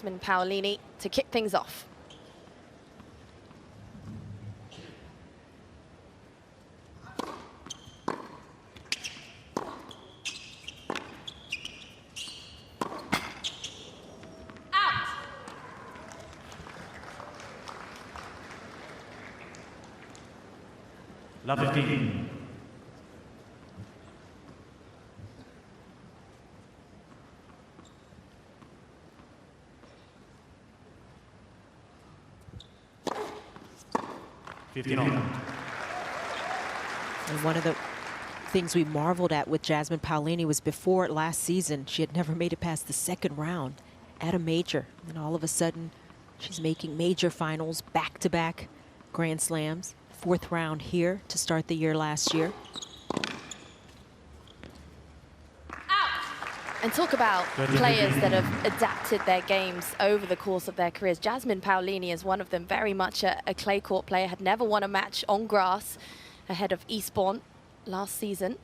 Jasmine Paolini to kick things off. Laver Arena. And one of the things we marveled at with Jasmine Paolini was before last season, she had never made it past the second round at a major. And all of a sudden, she's making major finals, back-to-back Grand Slams. Fourth round here to start the year last year. And talk about players that have adapted their games over the course of their careers. Jasmine Paolini is one of them, very much a clay court player, had never won a match on grass ahead of Eastbourne last season.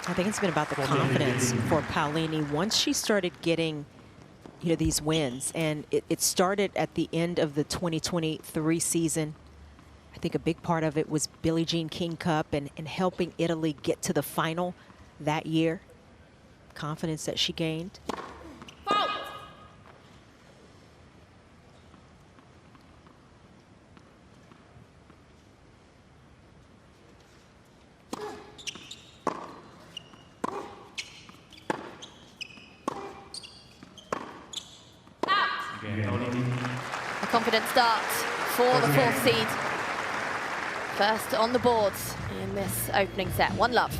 I think it's been about the confidence for Paolini once she started getting, you know, these wins. And it started at the end of the 2023 season. I think a big part of it was Billie Jean King Cup and helping Italy get to the final that year. Confidence that she gained. A confident start for the fourth seed. First on the boards in this opening set. 1-love.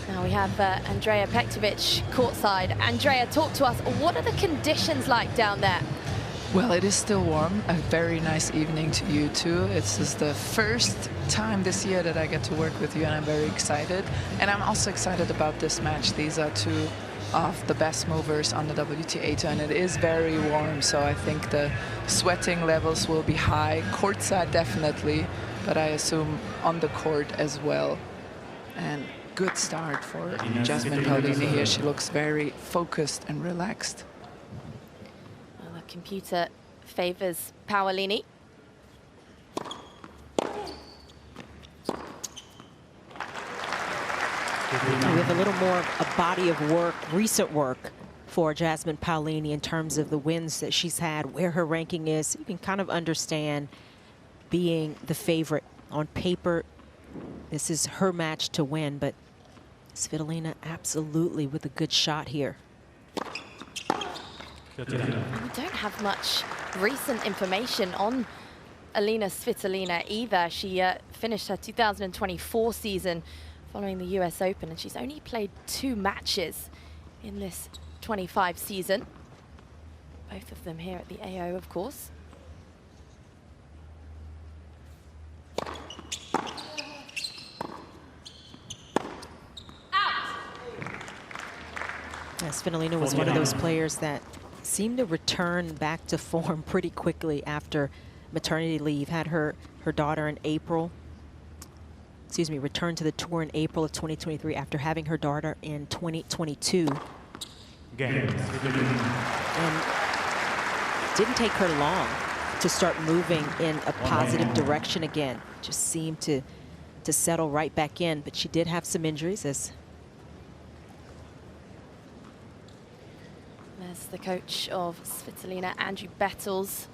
Now we have Andrea Pektovic courtside. Andrea, talk to us. What are the conditions like down there? Well, it is still warm. A very nice evening to you too. It's just the first time this year that I get to work with you, and I'm very excited. And I'm also excited about this match. These are two of the best movers on the WTA tour, and it is very warm, so I think the sweating levels will be high. Courtside definitely, but I assume on the court as well. And good start for Jasmine Paolini here. She looks very focused and relaxed. Well, the computer favors Paolini. We have a little more of a body of work, recent work for Jasmine Paolini in terms of the wins that she's had, where her ranking is. You can kind of understand being the favorite. On paper, this is her match to win, but Svitolina absolutely with a good shot here. We don't have much recent information on Elina Svitolina either. She finished her 2024 season following the US Open, and she's only played 2 matches in this 25 season. Both of them here at the AO, of course. Yeah, Svitolina was one of those players that seemed to return back to form pretty quickly after maternity leave. Had her daughter in April. Excuse me, returned to the tour in April of 2023 after having her daughter in 2022. And didn't take her long to start moving in a positive direction again. Just seemed to settle right back in, but she did have some injuries. There's the coach of Svitolina, Andrew Bettles,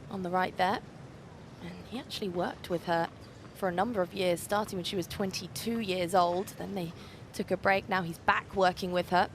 on the right there. And he actually worked with her for a number of years, starting when she was 22 years old. Then they took a break. Now he's back working with her.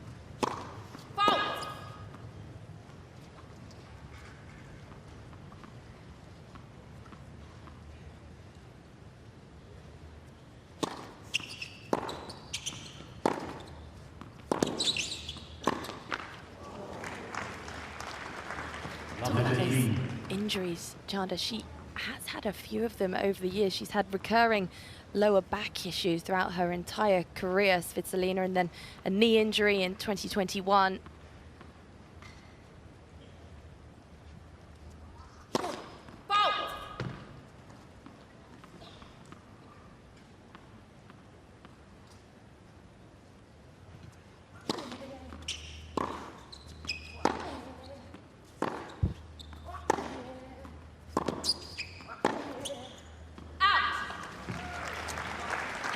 Injuries, Chanda, she has had a few of them over the years. She's had recurring lower back issues throughout her entire career, Svitolina, and then a knee injury in 2021.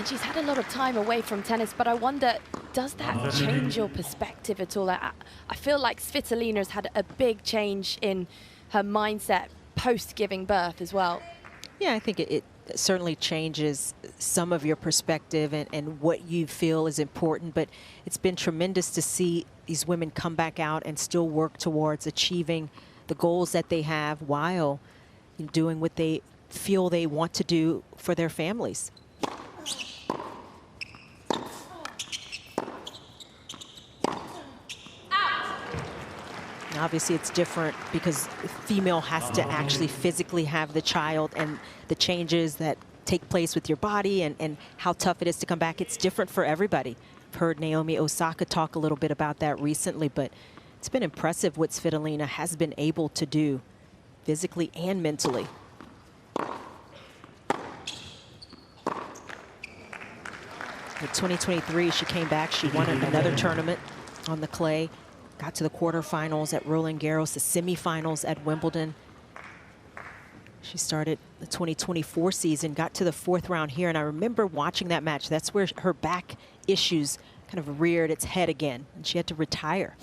And she's had a lot of time away from tennis, but I wonder, does that change your perspective at all? I feel like Svitolina's had a big change in her mindset post giving birth as well. Yeah, I think it certainly changes some of your perspective and what you feel is important, but it's been tremendous to see these women come back out and still work towards achieving the goals that they have while doing what they feel they want to do for their families. Obviously, it's different because the female has to actually physically have the child, and the changes that take place with your body and how tough it is to come back. It's different for everybody. I've heard Naomi Osaka talk a little bit about that recently, but it's been impressive what Svitolina has been able to do physically and mentally. In 2023, she came back. She won another tournament on the clay. Got to the quarterfinals at Roland Garros, the semifinals at Wimbledon. She started the 2024 season, got to the 4th round here, and I remember watching that match. That's where her back issues kind of reared its head again, and she had to retire.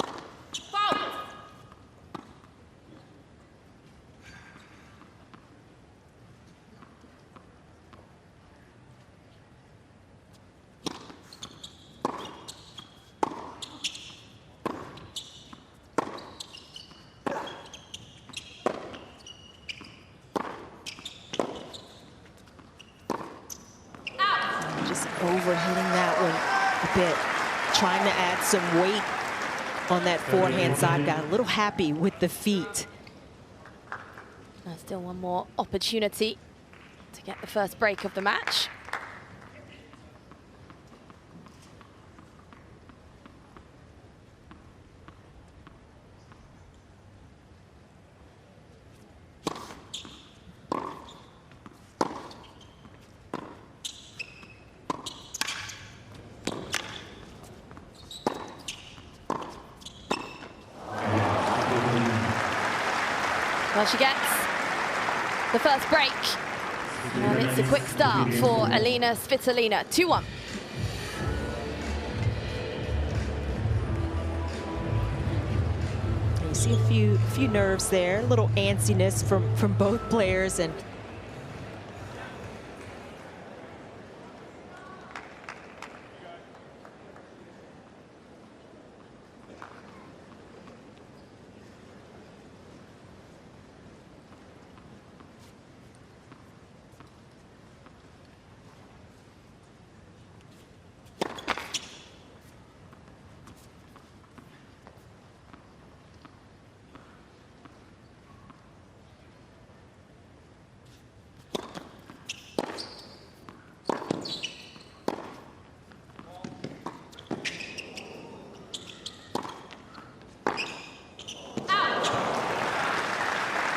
Overhitting that one a bit, trying to add some weight on that forehand side. Got a little happy with the feet. Still one more opportunity to get the first break of the match. Well, she gets the first break, and it's a quick start for Elina Svitolina, 2-1. You see a few nerves there, a little antsiness from both players, and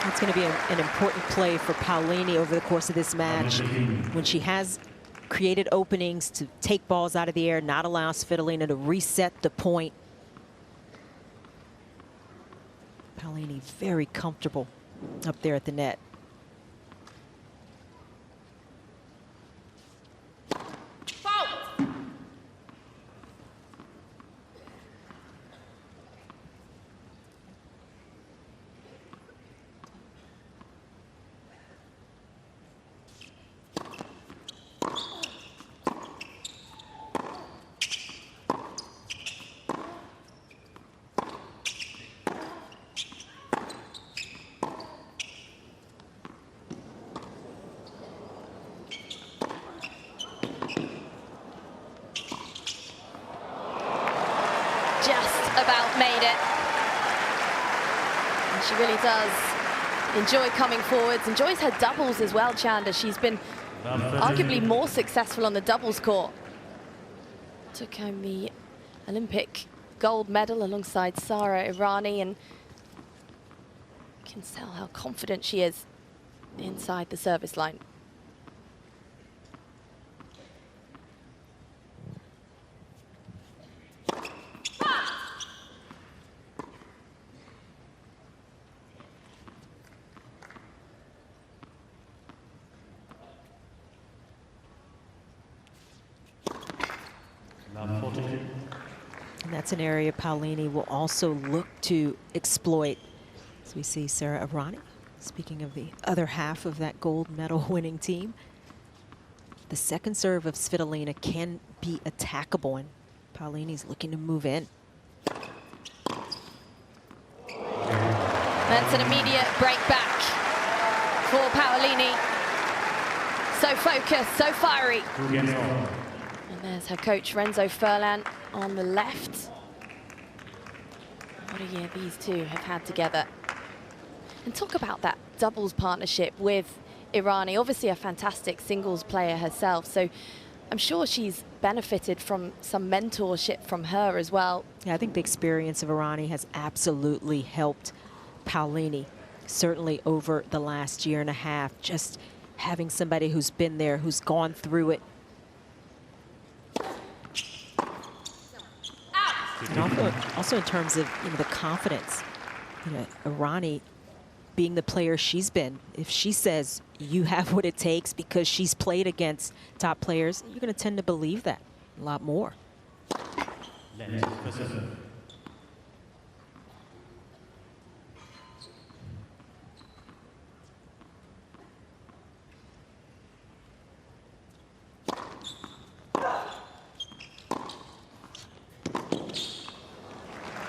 it's going to be an important play for Paolini over the course of this match when she has created openings to take balls out of the air, not allow Svitolina to reset the point. Paolini very comfortable up there at the net. About made it. And she really does enjoy coming forwards, enjoys her doubles as well, Chanda. She's been arguably more successful on the doubles court. Took home the Olympic gold medal alongside Sara Irani, and you can tell how confident she is inside the service line. And that's an area Paolini will also look to exploit. As we see Sara Errani, speaking of the other half of that gold medal winning team. The second serve of Svitolina can be attackable, and Paolini's looking to move in. That's an immediate break back for Paolini. So focused, so fiery. And there's her coach, Renzo Furlan, on the left. What a year these two have had together. And talk about that doubles partnership with Errani. Obviously a fantastic singles player herself, so I'm sure she's benefited from some mentorship from her as well. Yeah, I think the experience of Errani has absolutely helped Paolini, certainly over the last year and a half. Just having somebody who's been there, who's gone through it. And also in terms of the confidence, Errani being the player she's been, if she says you have what it takes because she's played against top players, you're going to tend to believe that a lot more.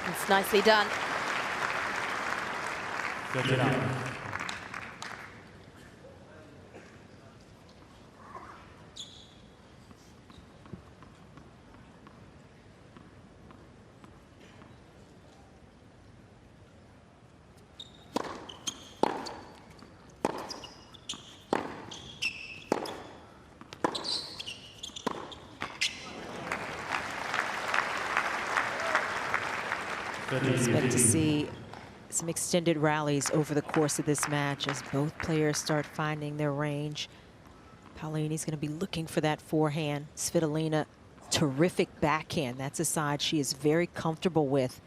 It's nicely done. Good job. Expect to see some extended rallies over the course of this match as both players start finding their range. Paolini's going to be looking for that forehand. Svitolina, terrific backhand. That's a side she is very comfortable with.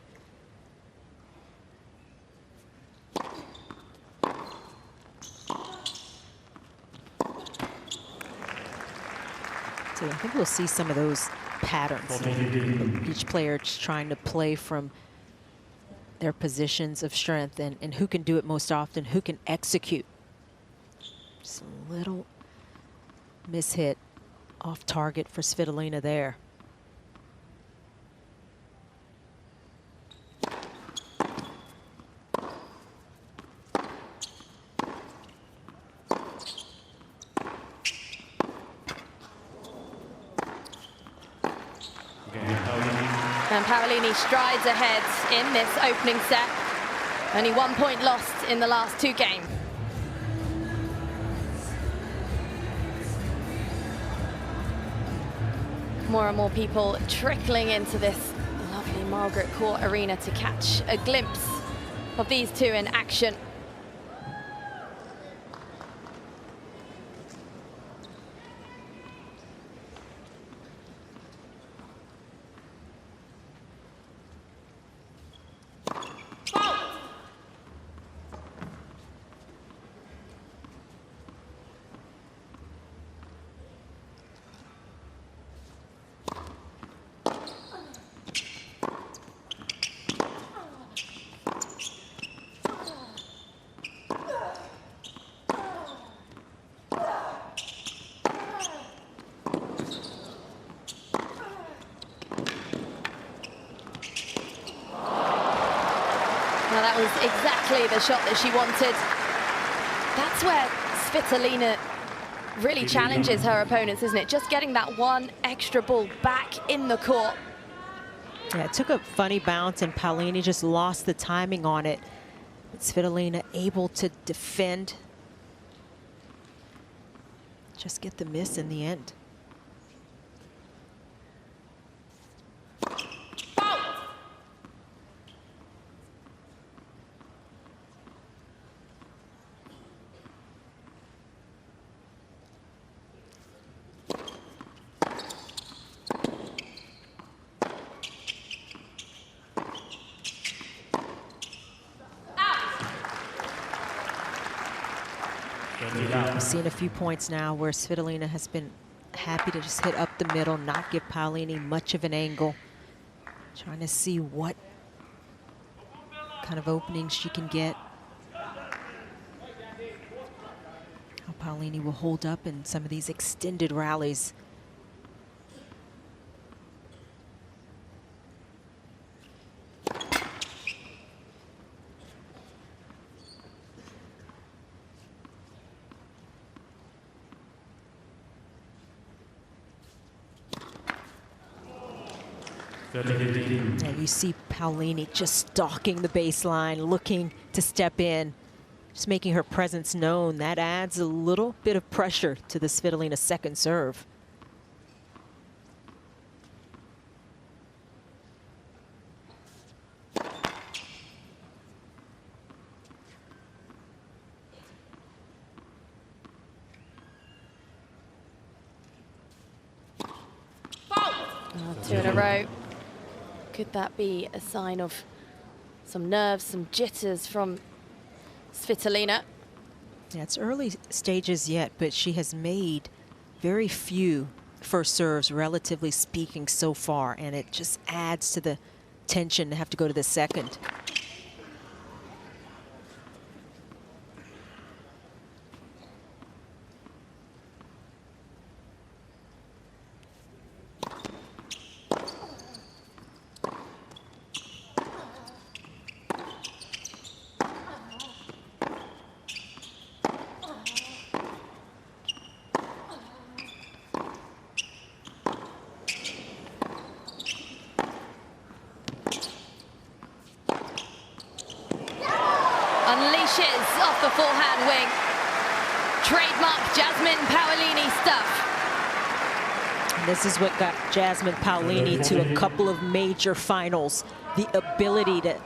So I think we'll see some of those patterns. Each player just trying to play from their positions of strength and who can do it most often, who can execute. Just a little mishit off target for Svitolina there. And Paolini strides ahead in this opening set. Only 1 point lost in the last 2 games. More and more people trickling into this lovely Margaret Court arena to catch a glimpse of these two in action. Well, that was exactly the shot that she wanted. That's where Svitolina really challenges her opponents, isn't it? Just getting that one extra ball back in the court. Yeah, it took a funny bounce and Paolini just lost the timing on it. But Svitolina able to defend. Just get the miss in the end. We've seen a few points now where Svitolina has been happy to just hit up the middle, not give Paolini much of an angle. Trying to see what kind of openings she can get. How Paolini will hold up in some of these extended rallies. And you see Paolini just stalking the baseline, looking to step in, just making her presence known. That adds a little bit of pressure to the Svitolina second serve. Two in a row. Could that be a sign of some nerves, some jitters from Svitolina? Yeah, it's early stages yet, but she has made very few first serves, relatively speaking, so far, and it just adds to the tension to have to go to the second. Unleashes off the forehand wing. Trademark Jasmine Paolini stuff. And this is what got Jasmine Paolini to a couple of major finals. The ability to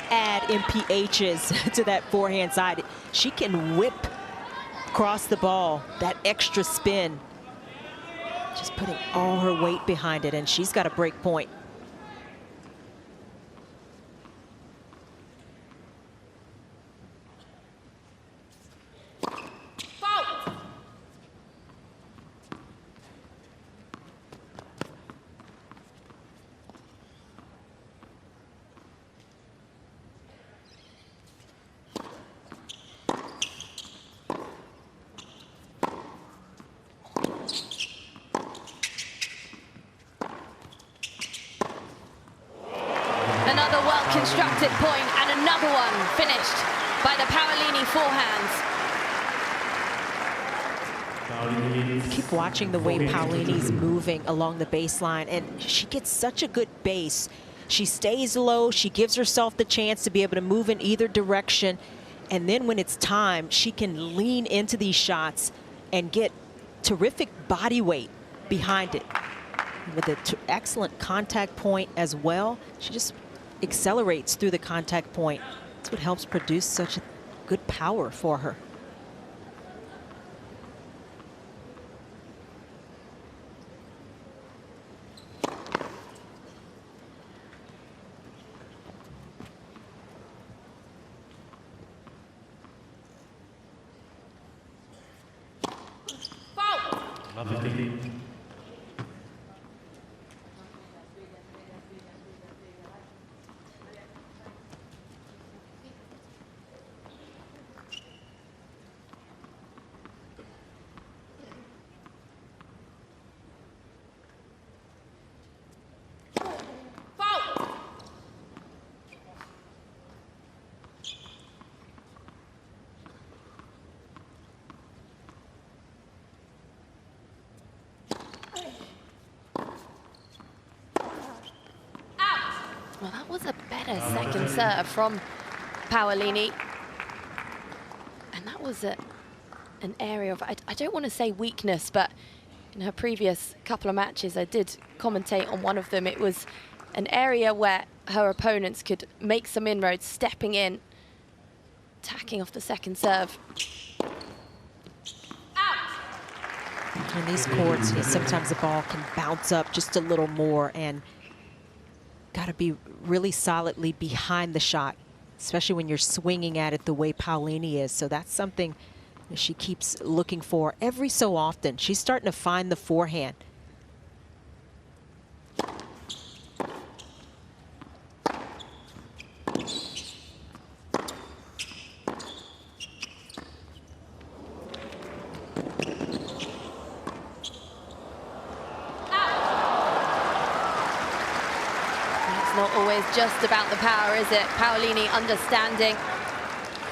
add MPHs to that forehand side. She can whip across the ball, that extra spin. Just putting all her weight behind it, and she's got a break point. Another well-constructed point and another one finished by the Paolini forehands. Keep watching the way Paolini's moving along the baseline, and she gets such a good base. She stays low, she gives herself the chance to be able to move in either direction, and then when it's time, she can lean into these shots and get terrific body weight behind it. With an excellent contact point as well, she just accelerates through the contact point. That's what helps produce such good power for her. Well, that was a better second serve from Paolini. And that was an area of, I don't want to say weakness, but in her previous couple of matches, I did commentate on one of them. It was an area where her opponents could make some inroads, stepping in, attacking off the second serve. In these courts, sometimes the ball can bounce up just a little more, and got to be really solidly behind the shot, especially when you're swinging at it the way Paolini is. So that's something that she keeps looking for every so often. She's starting to find the forehand. It's not always just about the power, is it? Paolini understanding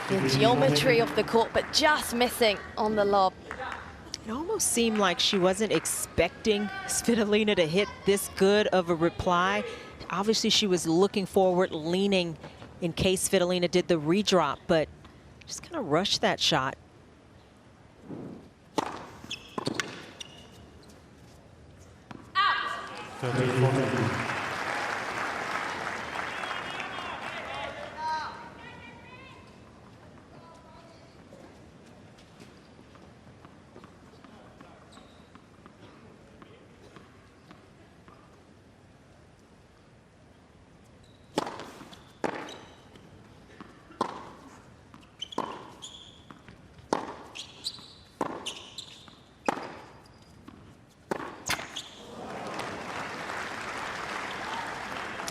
the geometry of the court, but just missing on the lob. It almost seemed like she wasn't expecting Svitolina to hit this good of a reply. Obviously, she was looking forward, leaning in case Svitolina did the redrop, but just kind of rushed that shot. Out.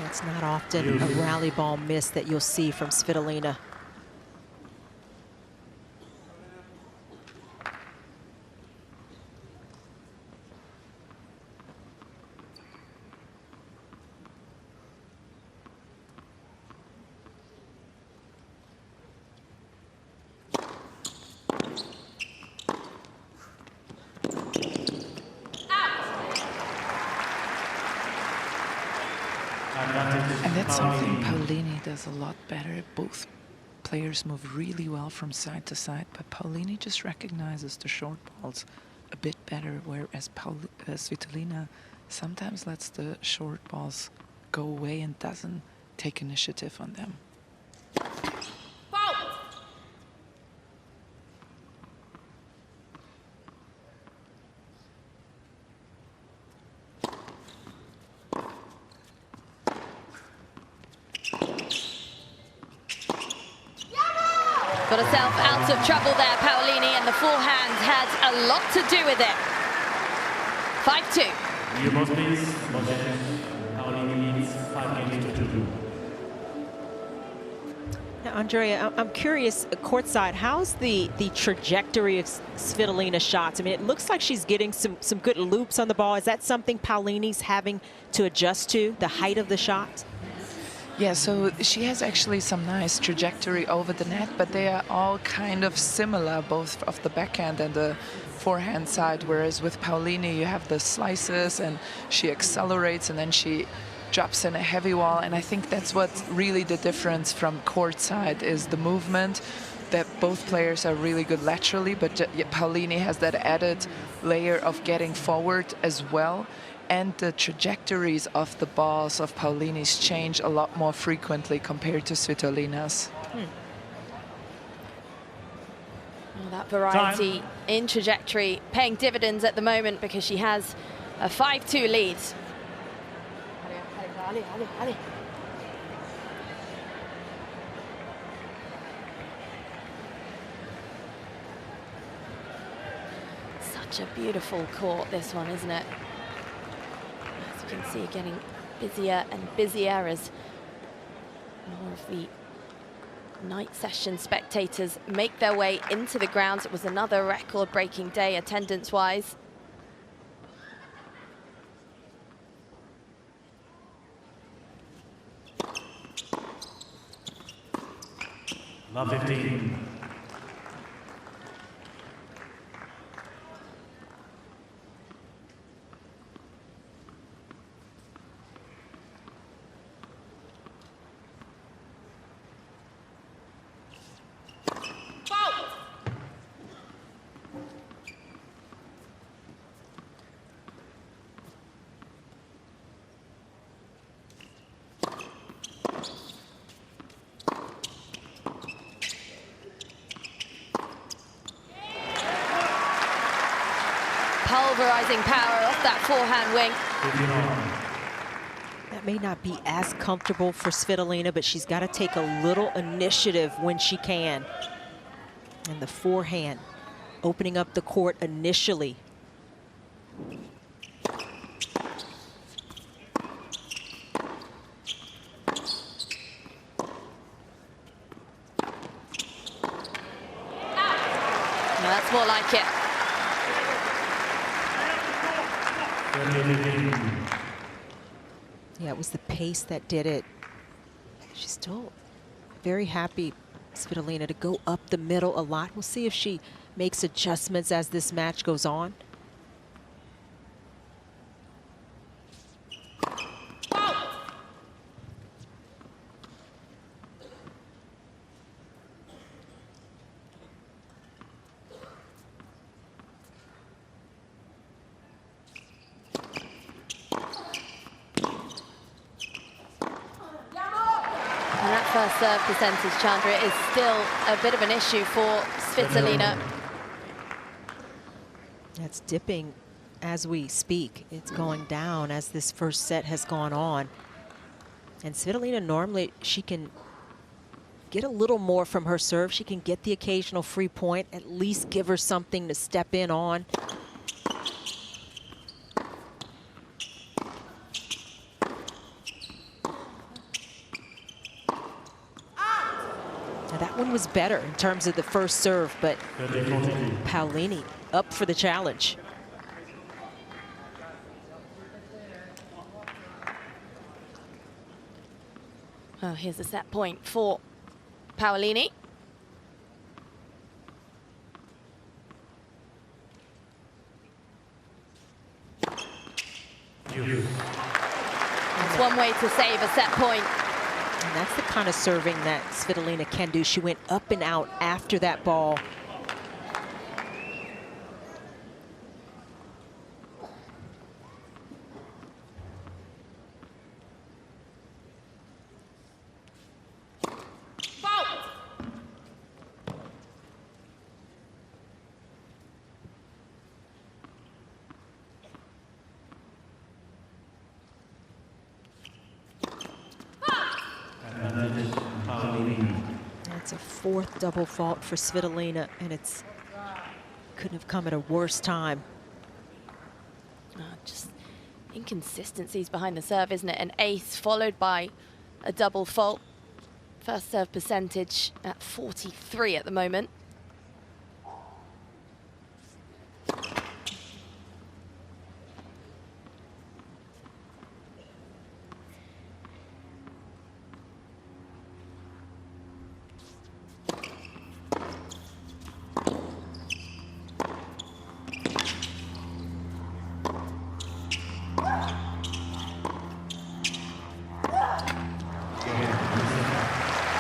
It's not often a rally ball miss that you'll see from Svitolina. And that's something Paolini does a lot better. Both players move really well from side to side, but Paolini just recognizes the short balls a bit better, whereas Svitolina sometimes lets the short balls go away and doesn't take initiative on them. Got herself out of trouble there, Paolini, and the forehand had a lot to do with it. 5-2. New balls, please. Paolini leads 5-2. Now, Andrea, I'm curious, courtside, how's the trajectory of Svitolina's shots? I mean, it looks like she's getting some good loops on the ball. Is that something Paolini's having to adjust to, the height of the shot? Yeah, so she has actually some nice trajectory over the net, but they are all kind of similar, both of the backhand and the forehand side, whereas with Paolini you have the slices and she accelerates and then she drops in a heavy wall, and I think that's what's really the difference from court side is the movement, that both players are really good laterally, but Paolini has that added layer of getting forward as well. And the trajectories of the balls of Paolini's change a lot more frequently compared to Svitolina's. Well, that variety in trajectory paying dividends at the moment because she has a 5-2 lead. Such a beautiful court, this one, isn't it? As you can see, getting busier and busier as more of the night session spectators make their way into the grounds. It was another record-breaking day attendance-wise. Love 15. Pulverizing power off that forehand wing. That may not be as comfortable for Svitolina, but she's got to take a little initiative when she can. And the forehand opening up the court initially. That's more like it. Yeah, it was the pace that did it. She's still very happy, Svitolina, to go up the middle a lot. We'll see if she makes adjustments as this match goes on. First serve percentage, Chandra, is still a bit of an issue for Svitolina. That's dipping as we speak. It's going down as this first set has gone on. And Svitolina, normally she can get a little more from her serve. She can get the occasional free point, at least give her something to step in on. That one was better in terms of the first serve, but Paolini up for the challenge. Well, here's a set point for Paolini. That's one way to save a set point. And that's the kind of serving that Svitolina can do. She went up and out after that ball. That's a fourth double fault for Svitolina, and it's couldn't have come at a worse time. Just inconsistencies behind the serve, isn't it? An ace followed by a double fault. First serve percentage at 43 at the moment.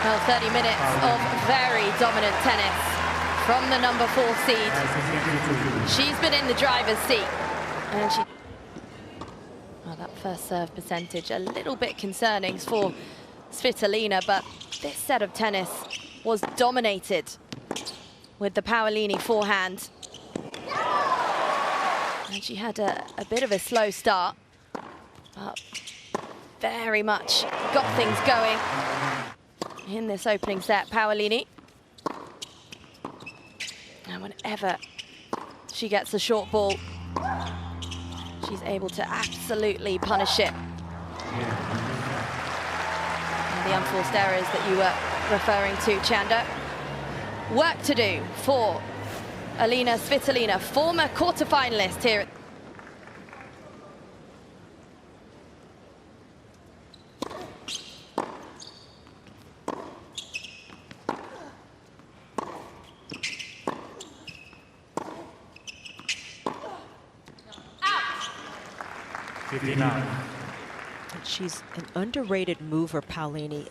Well, 30 minutes of very dominant tennis from the number 4 seed. She's been in the driver's seat. And she... Well, that first serve percentage, a little bit concerning for Svitolina, but this set of tennis was dominated with the Paolini forehand. And she had a bit of a slow start, but very much got things going in this opening set. Paolini. And whenever she gets a short ball, she's able to absolutely punish it. And the unforced errors that you were referring to, Chanda. Work to do for Elina Svitolina, former quarterfinalist here. She's an underrated mover, Paolini.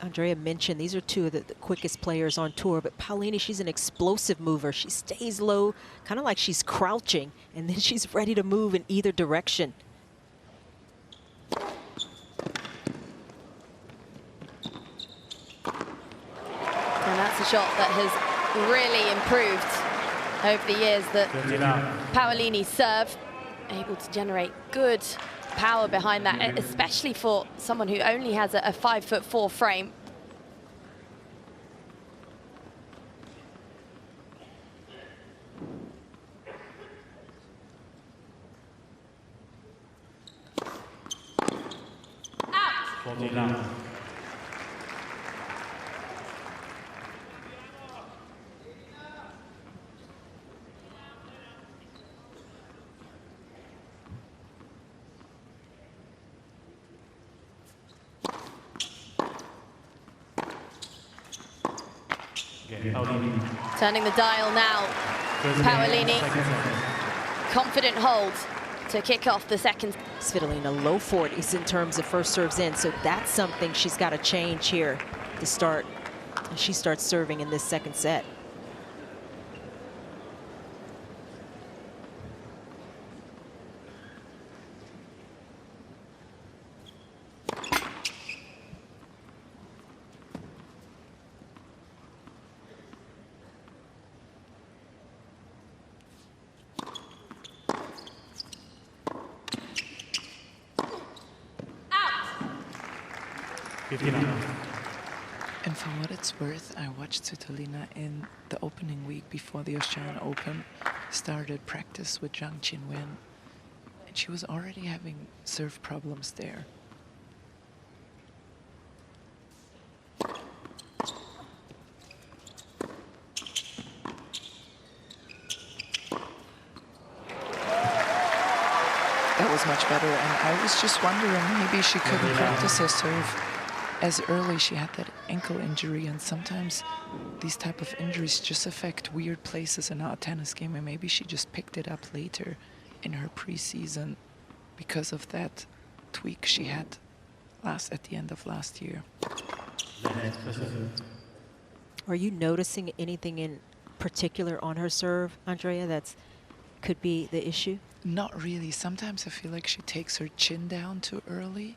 Andrea mentioned these are two of the quickest players on tour, but Paolini, she's an explosive mover. She stays low, kind of like she's crouching, and then she's ready to move in either direction. And that's a shot that has really improved over the years. That Paolini's serve, able to generate good power behind that, especially for someone who only has a 5'4" frame. Paolini. Turning the dial now. Paolini, confident hold to kick off the second. Svitolina low 40s in terms of first serves in, so that's something she's got to change here to start. She starts serving in this second set. And for what it's worth, I watched Svitolina in the opening week before the Australian Open started practice with Zhang Qinwen, and she was already having serve problems there. That was much better, and I was just wondering, maybe she couldn't practice her serve as early. She had that ankle injury, and sometimes these type of injuries just affect weird places in our tennis game, and maybe she just picked it up later in her preseason because of that tweak she had at the end of last year. Are you noticing anything in particular on her serve, Andrea, that's could be the issue? Not really. Sometimes I feel like she takes her chin down too early,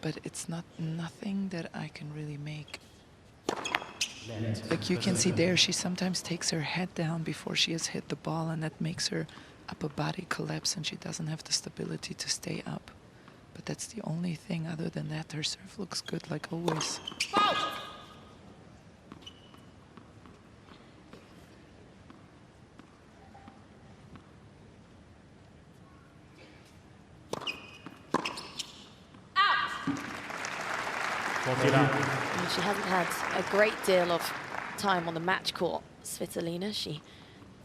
but it's nothing that I can really make. Like you can see there, she sometimes takes her head down before she has hit the ball, and that makes her upper body collapse, and she doesn't have the stability to stay up. But that's the only thing. Other than that, her serve looks good like always. And she hasn't had a great deal of time on the match court, Svitolina. She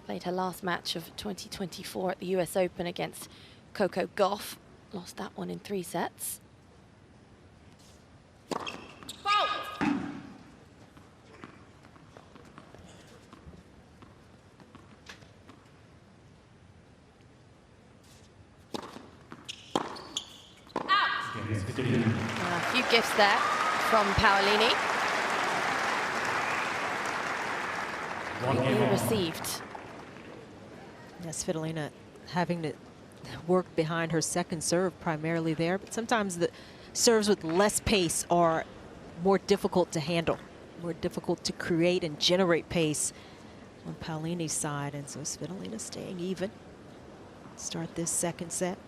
played her last match of 2024 at the US Open against Coco Gauff. Lost that one in 3 sets. A few gifts there from Paolini. Well received. Yes, Svitolina having to work behind her second serve primarily there, but sometimes the serves with less pace are more difficult to handle, more difficult to create and generate pace on Paolini's side, and so Svitolina staying even. Start this second set.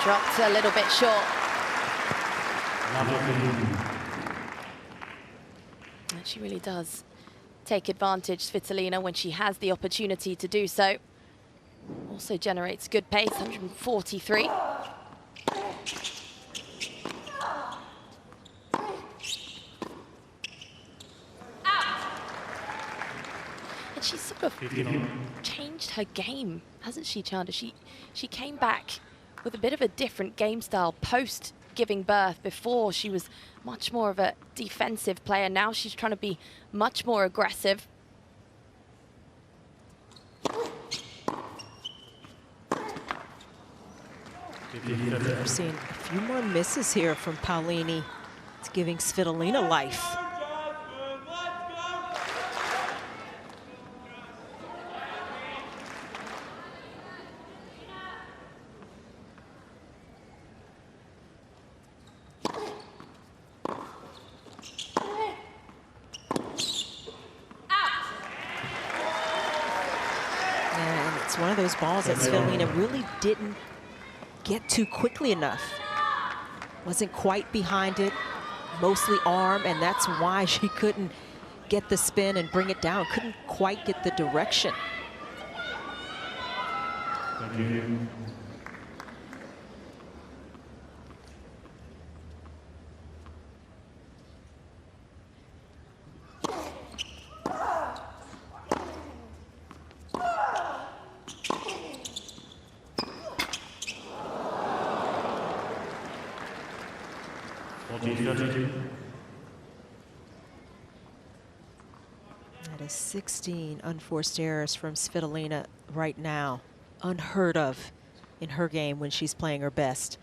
Dropped a little bit short. And she really does take advantage, Svitolina, when she has the opportunity to do so. Also generates good pace, 143. And she's sort of changed her game, hasn't she, Chanda? She came back with a bit of a different game style post giving birth. Before, she was much more of a defensive player. Now she's trying to be much more aggressive. We're seeing a few more misses here from Paolini. It's giving Svitolina life. One of those balls that Svitolina really didn't get to quickly enough. Wasn't quite behind it, mostly arm, and that's why she couldn't get the spin and bring it down. Couldn't quite get the direction. Continue. That is 16 unforced errors from Svitolina right now. Unheard of in her game when she's playing her best.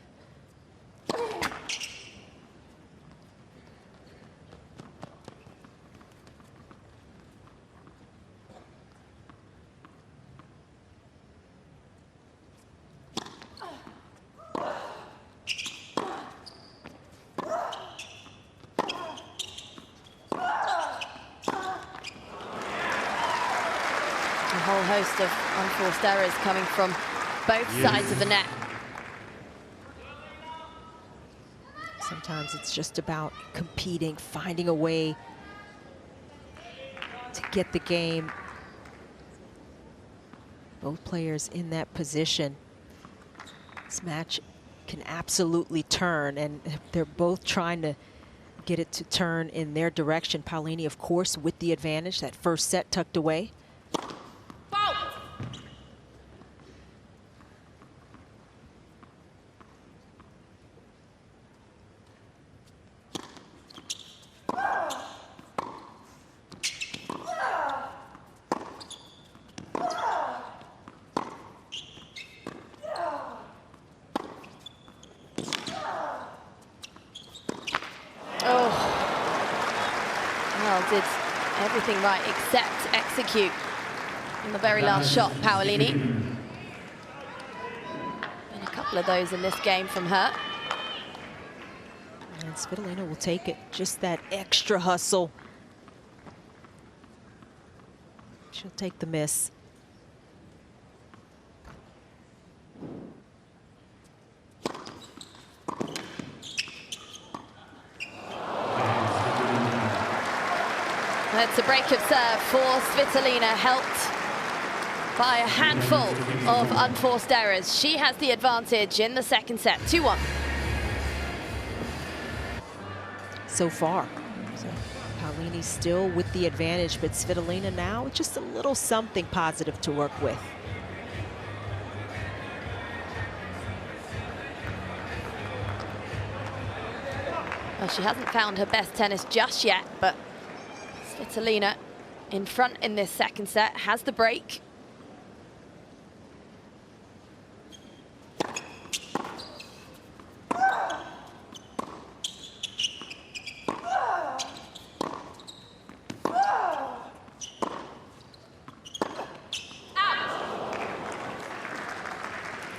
A whole host of unforced errors coming from both sides of the net. Sometimes it's just about competing, finding a way to get the game. Both players in that position. This match can absolutely turn, and they're both trying to get it to turn in their direction. Paolini, of course, with the advantage. That first set tucked away. Did everything right except execute in the very last shot, Paolini. Been a couple of those in this game from her. And Svitolina will take it. Just that extra hustle. She'll take the miss. It's a break of serve for Svitolina, helped by a handful of unforced errors. She has the advantage in the second set, 2-1. So far. So Paolini still with the advantage, but Svitolina now just a little something positive to work with. Well, she hasn't found her best tennis just yet, but Svitolina in front in this second set, has the break.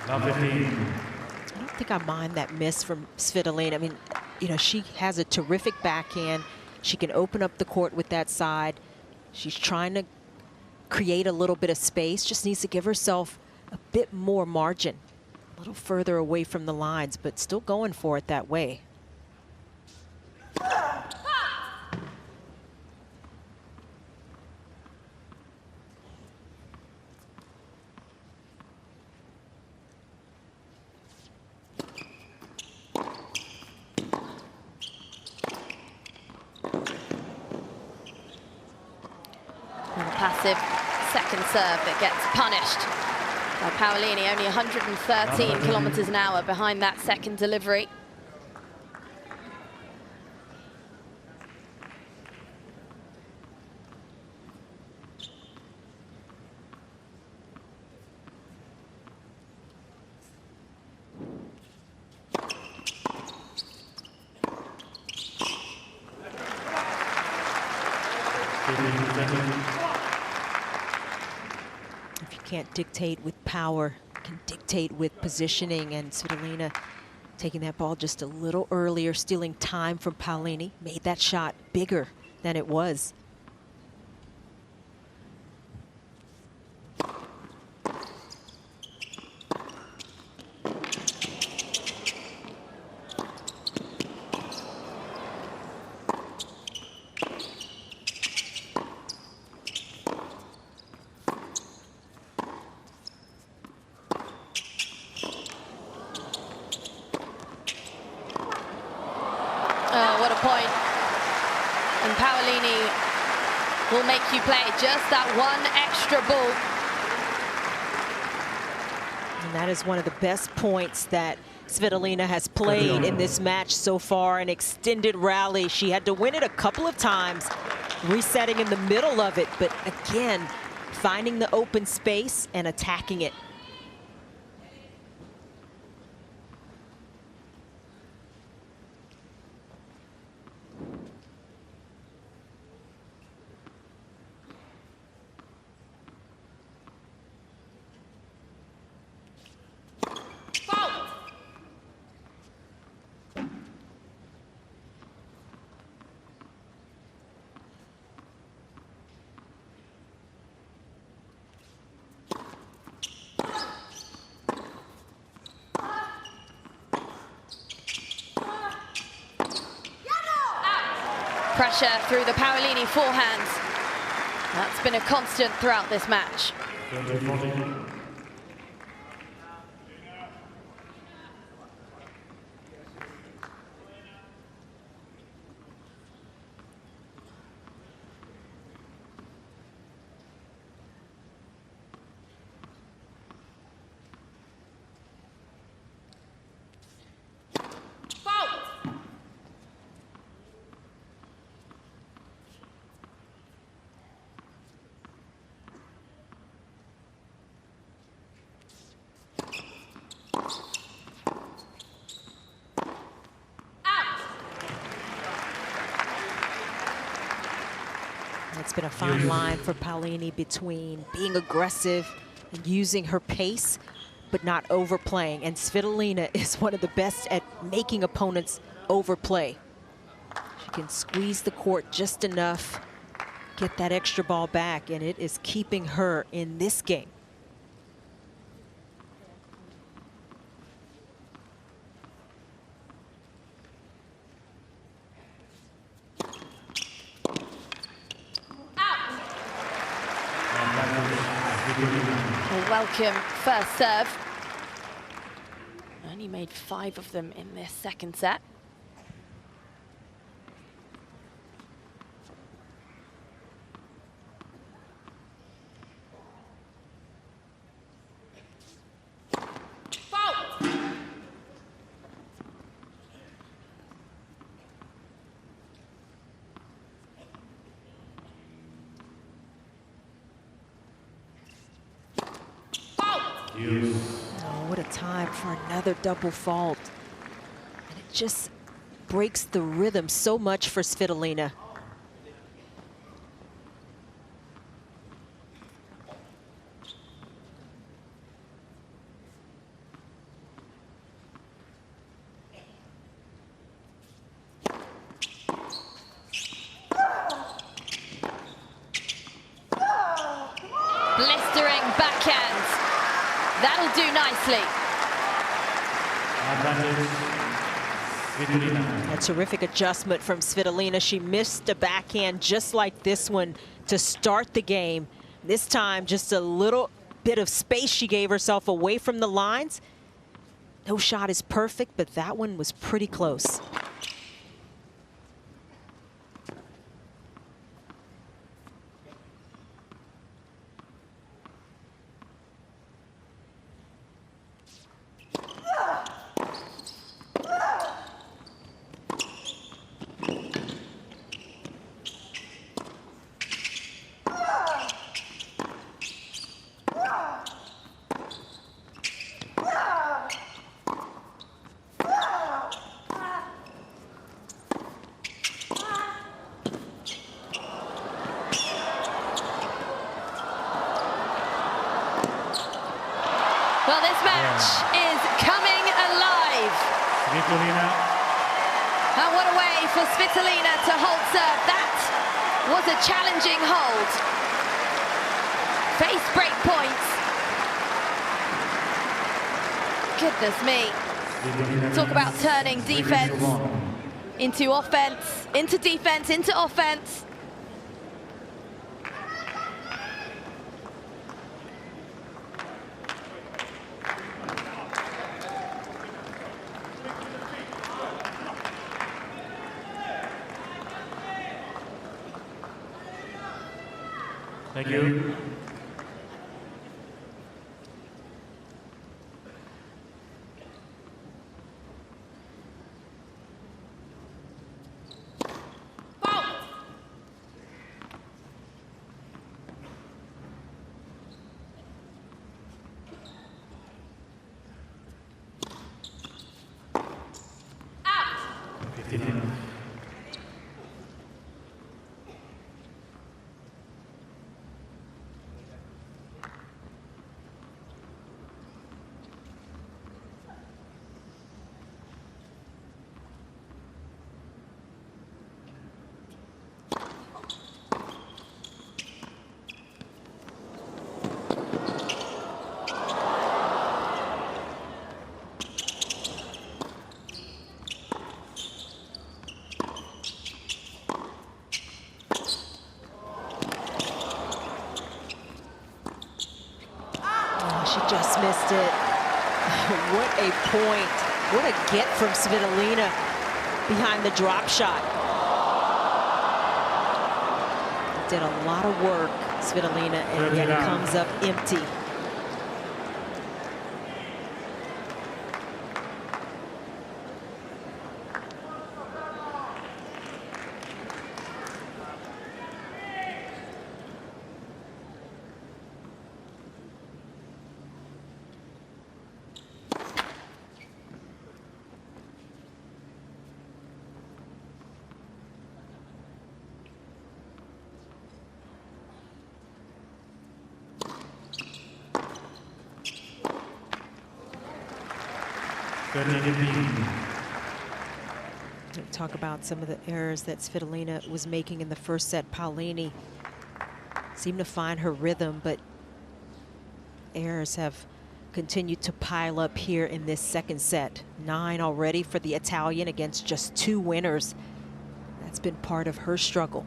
Now 15. I don't think I mind that miss from Svitolina. I mean, you know, she has a terrific backhand. She can open up the court with that side. She's trying to create a little bit of space, just needs to give herself a bit more margin, a little further away from the lines, but still going for it that way. Passive second serve that gets punished by Paolini, only 113 kilometers an hour behind that second delivery. If you can't dictate with power, can dictate with positioning, and Svitolina taking that ball just a little earlier, stealing time from Paolini, made that shot bigger than it was. point. And Paolini will make you play just that one extra ball. And that is one of the best points that Svitolina has played in this match so far. An extended rally. She had to win it a couple of times, resetting in the middle of it, but again, finding the open space and attacking it. Pressure through the Paolini forehands. That's been a constant throughout this match. It's been a fine line for Paolini between being aggressive and using her pace, but not overplaying. And Svitolina is one of the best at making opponents overplay. She can squeeze the court just enough, get that extra ball back, and it is keeping her in this game. A welcome first serve. Only made 5 of them in this second set. Oh, what a time for another double fault. And it just breaks the rhythm so much for Svitolina. Blistering backhand. That'll do nicely. A terrific adjustment from Svitolina. She missed a backhand just like this one to start the game. This time, just a little bit of space she gave herself away from the lines. No shot is perfect, but that one was pretty close. Well, this match is coming alive. And what a way for Svitolina to hold serve. That was a challenging hold. Face break points. Goodness me. Talk about turning defense into offense, into defense, into offense. Thank you. She just missed it. What a point. What a get from Svitolina behind the drop shot. Did a lot of work, Svitolina, and yet it comes up empty. Talk about some of the errors that Svitolina was making in the first set. Paolini seemed to find her rhythm, but errors have continued to pile up here in this second set. 9 already for the Italian against just 2 winners. That's been part of her struggle.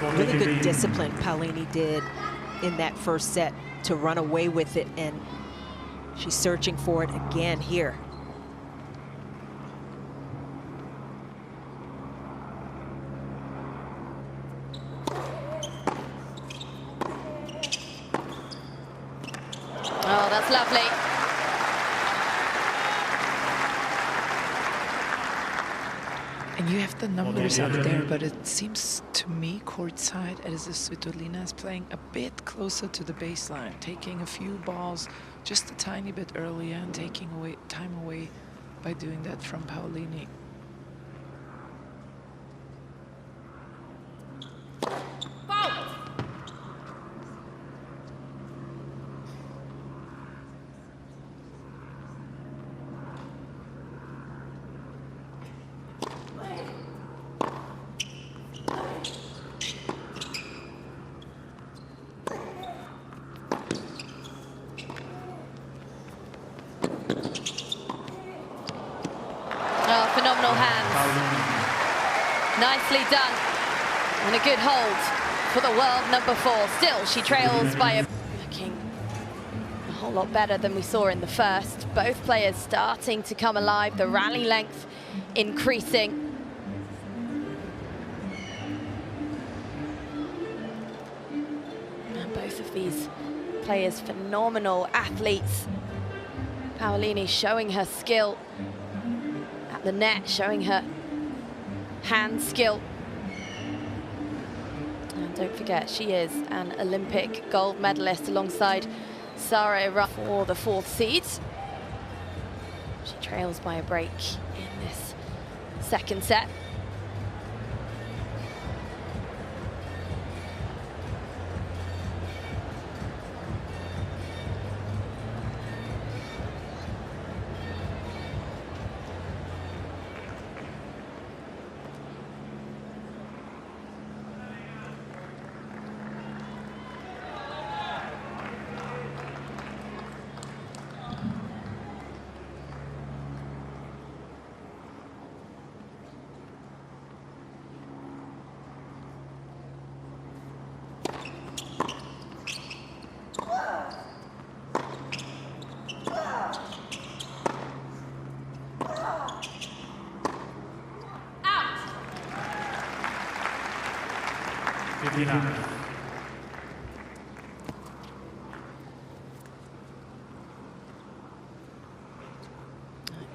Really good discipline Paolini did in that first set to run away with it, and she's searching for it again here. Oh, that's lovely. And you have the numbers up there, but it seems to me courtside as if Svitolina is playing a bit closer to the baseline, taking a few balls just a tiny bit earlier and taking away time away by doing that from Paolini. Phenomenal hands. Nicely done. And a good hold for the world number 4. Still, she trails by a... Looking a whole lot better than we saw in the first. Both players starting to come alive. The rally length increasing. And both of these players, phenomenal athletes. Paolini showing her skill the net, showing her hand skill. And don't forget, she is an Olympic gold medalist alongside Sarah for the 4th seed. She trails by a break in this second set. 59.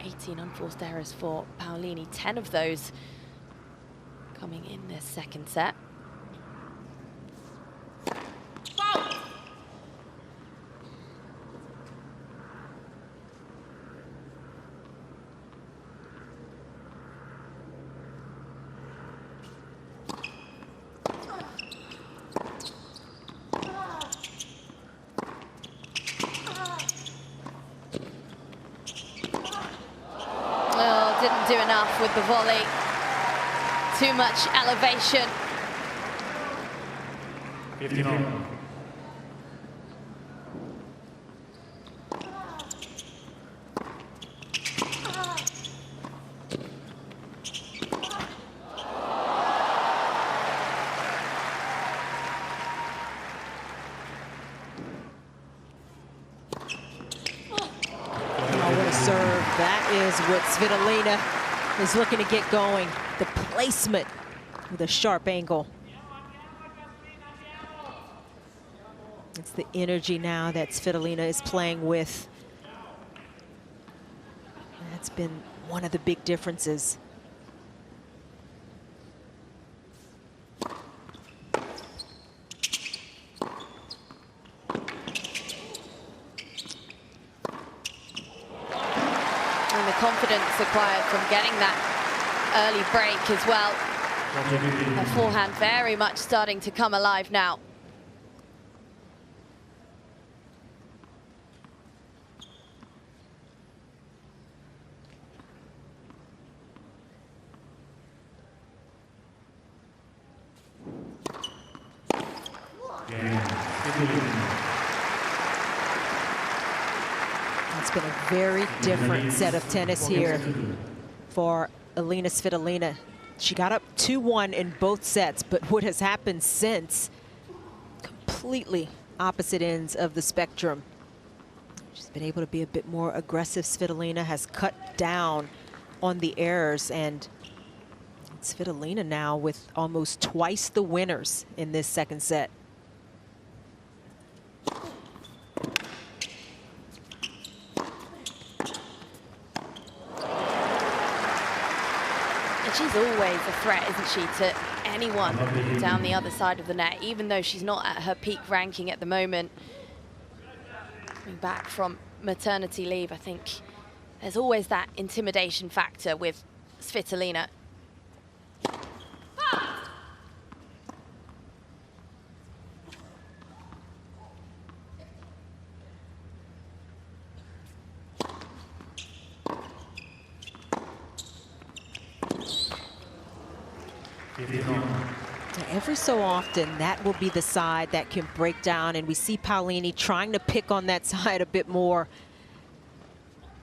18 unforced errors for Paolini, 10 of those coming in this second set. Didn't do enough with the volley. Too much elevation. 59. That is what Svitolina is looking to get going. The placement with a sharp angle. It's the energy now that Svitolina is playing with. That's been one of the big differences. Confidence acquired from getting that early break as well. Her forehand very much starting to come alive now. It's been a very different set of tennis here for Elina Svitolina. She got up 2-1 in both sets, but what has happened since, completely opposite ends of the spectrum. She's been able to be a bit more aggressive. Svitolina has cut down on the errors, and Svitolina now with almost twice the winners in this second set. She's always a threat, isn't she, to anyone down the other side of the net, even though she's not at her peak ranking at the moment. Coming back from maternity leave, I think there's always that intimidation factor with Svitolina. Every so often, that will be the side that can break down, and we see Paolini trying to pick on that side a bit more.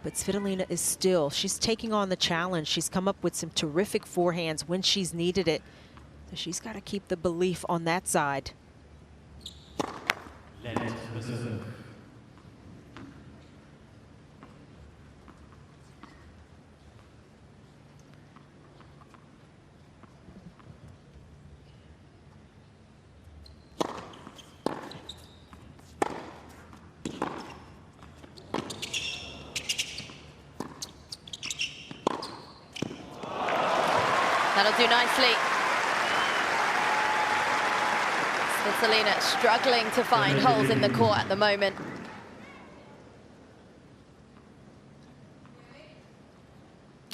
But Svitolina is still, she's taking on the challenge. She's come up with some terrific forehands when she's needed it. So she's got to keep the belief on that side. That'll do nicely. Svitolina struggling to find holes in the court at the moment.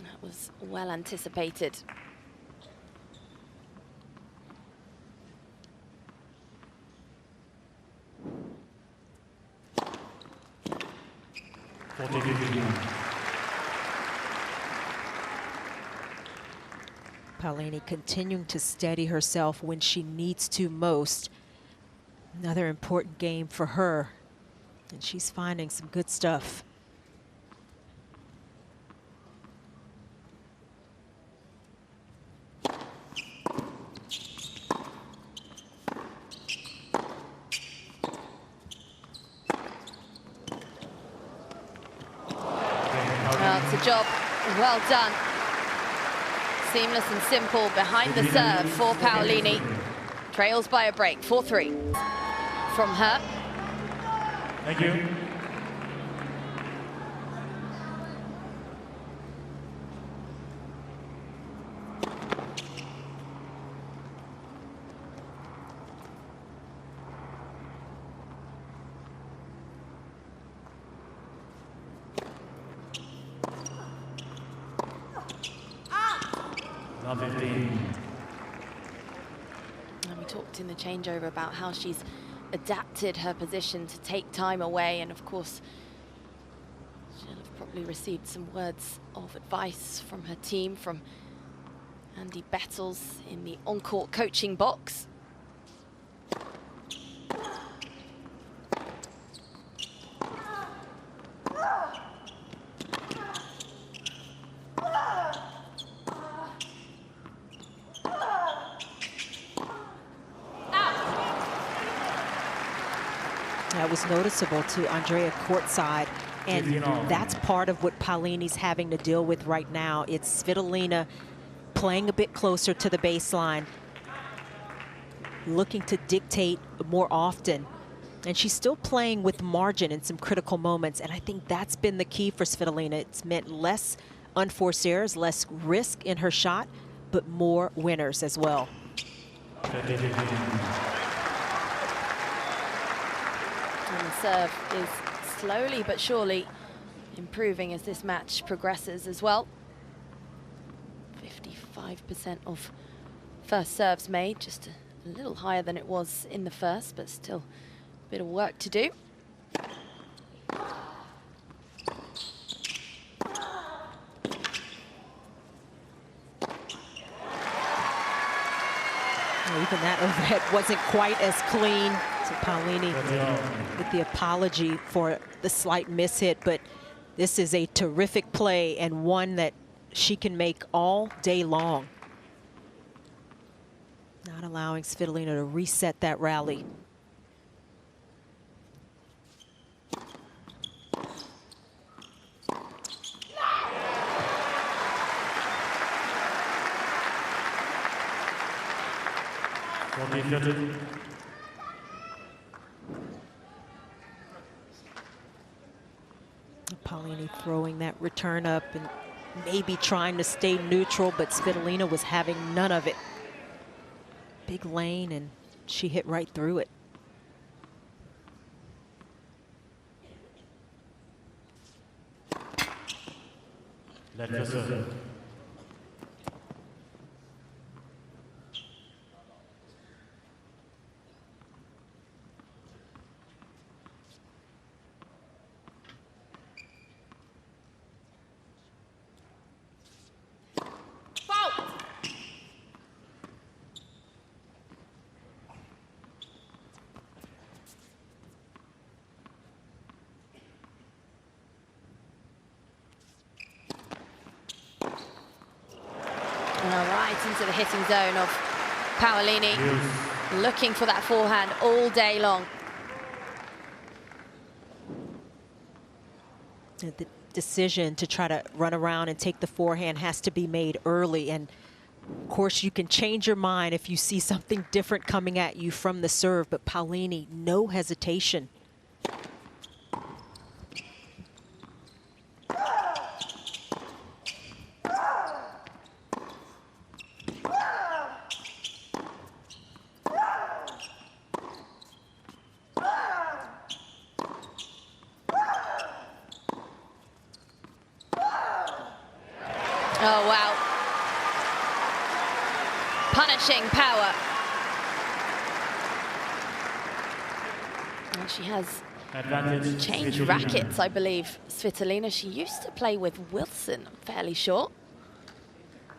That was well anticipated. Paolini continuing to steady herself when she needs to most. Another important game for her, and she's finding some good stuff. Well, it's a job well done. Seamless and simple behind the serve for Paolini. trails by a break, 4-3 from her. Thank you. Love 15. And we talked in the changeover about how she's adapted her position to take time away, and of course she'll have probably received some words of advice from her team, from Andy Bettles in the on-court coaching box. That was noticeable to Andrea courtside, and that's part of what Paolini's having to deal with right now. It's Svitolina playing a bit closer to the baseline, looking to dictate more often, and she's still playing with margin in some critical moments, and I think that's been the key for Svitolina. It's meant less unforced errors, less risk in her shot, but more winners as well. And the serve is slowly but surely improving as this match progresses as well. 55% of first serves made, just a little higher than it was in the first, but still a bit of work to do. Even that overhead wasn't quite as clean. So Paolini with the apology for the slight mishit, but this is a terrific play and one that she can make all day long. Not allowing Svitolina to reset that rally. Paolini throwing that return up and maybe trying to stay neutral, but Svitolina was having none of it. Big lane, and she hit right through it. Let us serve. Right into the hitting zone of Paolini, looking for that forehand all day long. The decision to try to run around and take the forehand has to be made early, and of course you can change your mind if you see something different coming at you from the serve, but Paolini, no hesitation. Oh, wow. Punishing power. And she has changed rackets, I believe, Svitolina. She used to play with Wilson, I'm fairly sure.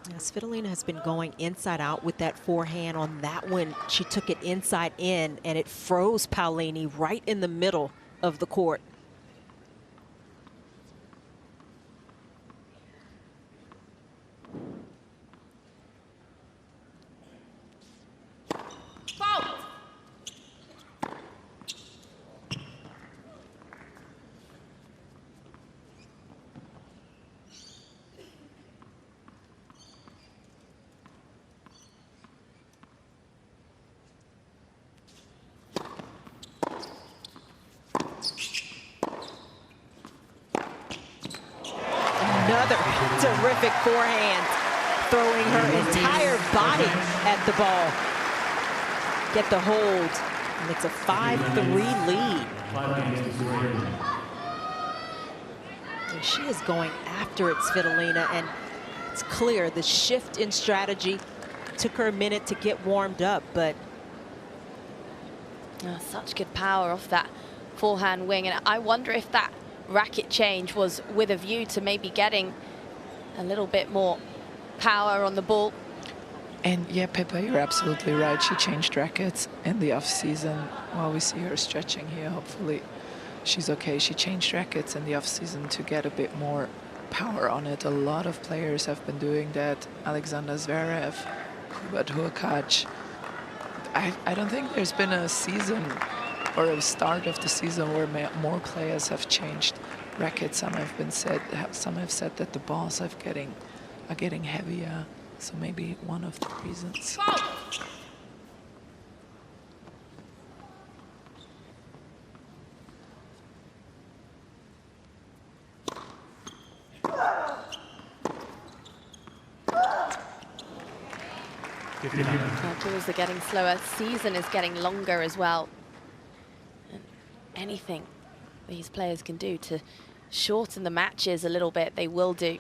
Yeah, Svitolina has been going inside out with that forehand. On that one, she took it inside in, and it froze Paolini right in the middle of the court. Another terrific forehand, throwing her entire body at the ball. Get the hold, and it's a 5-3 lead. And she is going after it, Svitolina, and it's clear the shift in strategy took her a minute to get warmed up, but such good power off that forehand wing. And I wonder if that racket change was with a view to maybe getting a little bit more power on the ball. And yeah, Pippa, you're absolutely right. She changed rackets in the off-season. While we see her stretching here, hopefully she's okay. She changed rackets in the off-season to get a bit more power on it. A lot of players have been doing that. Alexander Zverev, Hubert Hurkacz. I don't think there's been a season or a start of the season where more players have changed rackets. Some have said that the balls are getting heavier. So maybe one of the reasons. Balls are getting slower. Season is getting longer as well. And anything these players can do to shorten the matches a little bit, they will do.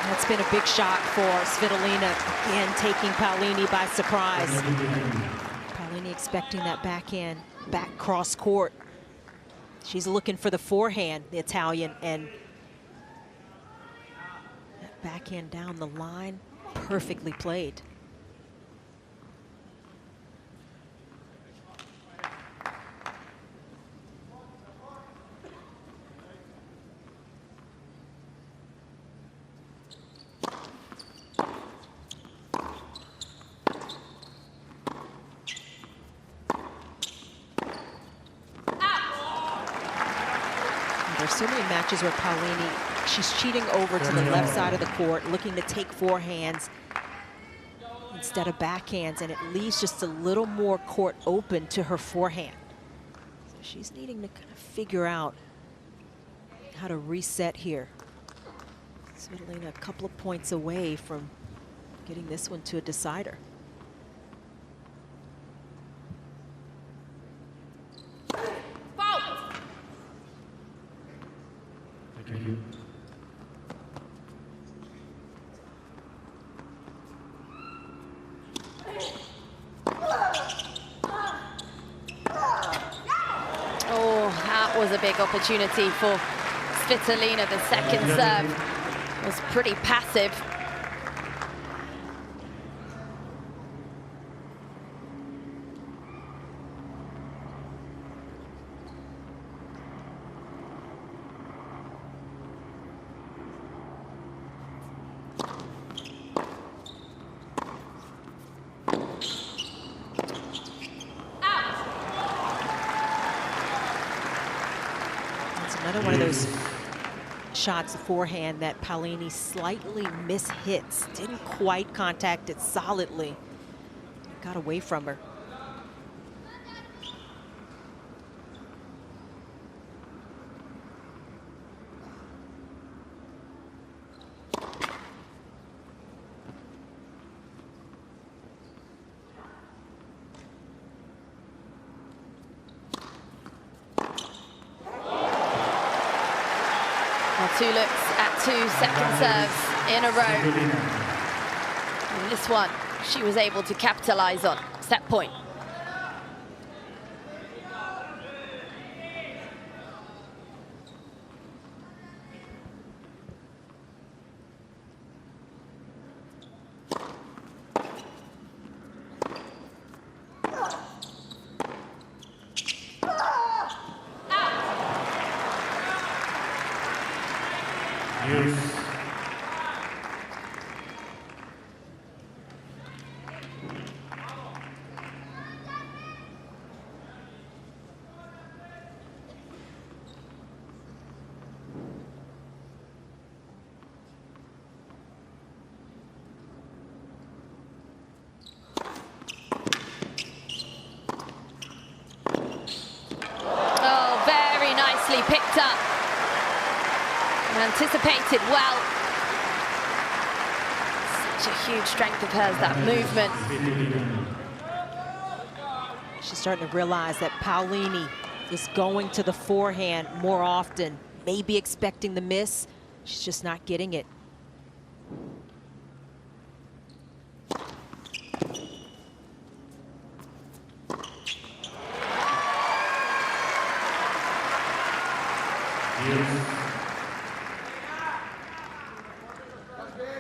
That's been a big shot for Svitolina, again taking Paolini by surprise. Paolini expecting that backhand, back cross court. She's looking for the forehand, the Italian, and that backhand down the line, perfectly played. There's so many matches where Paolini, she's cheating over to the left side of the court, looking to take forehands instead of backhands, and it leaves just a little more court open to her forehand. So she's needing to kind of figure out how to reset here. Svitolina a couple of points away from getting this one to a decider. Was a big opportunity for Svitolina. The second serve was pretty passive. Another one of those shots, forehand, that Paolini slightly mishits. Didn't quite contact it solidly. Got away from her. Two looks at 2 second serves in a row. And this one she was able to capitalize on. Set point. Picked up and anticipated well. Such a huge strength of hers, that movement. She's starting to realize that Paolini is going to the forehand more often, maybe expecting the miss. She's just not getting it.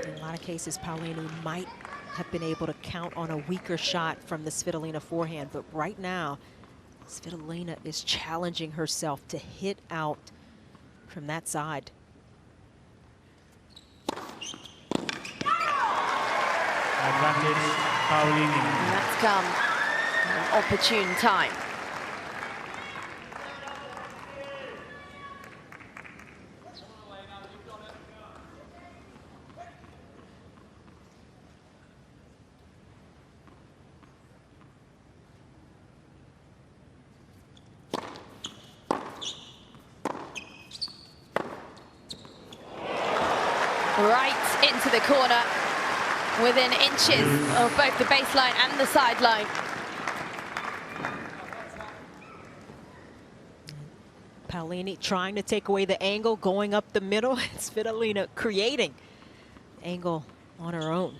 In a lot of cases, Paolini might have been able to count on a weaker shot from the Svitolina forehand, but right now, Svitolina is challenging herself to hit out from that side. Advantage, Paolini. And that's come at an opportune time. Right into the corner, within inches of both the baseline and the sideline. Paolini trying to take away the angle, going up the middle. It's Svitolina creating angle on her own.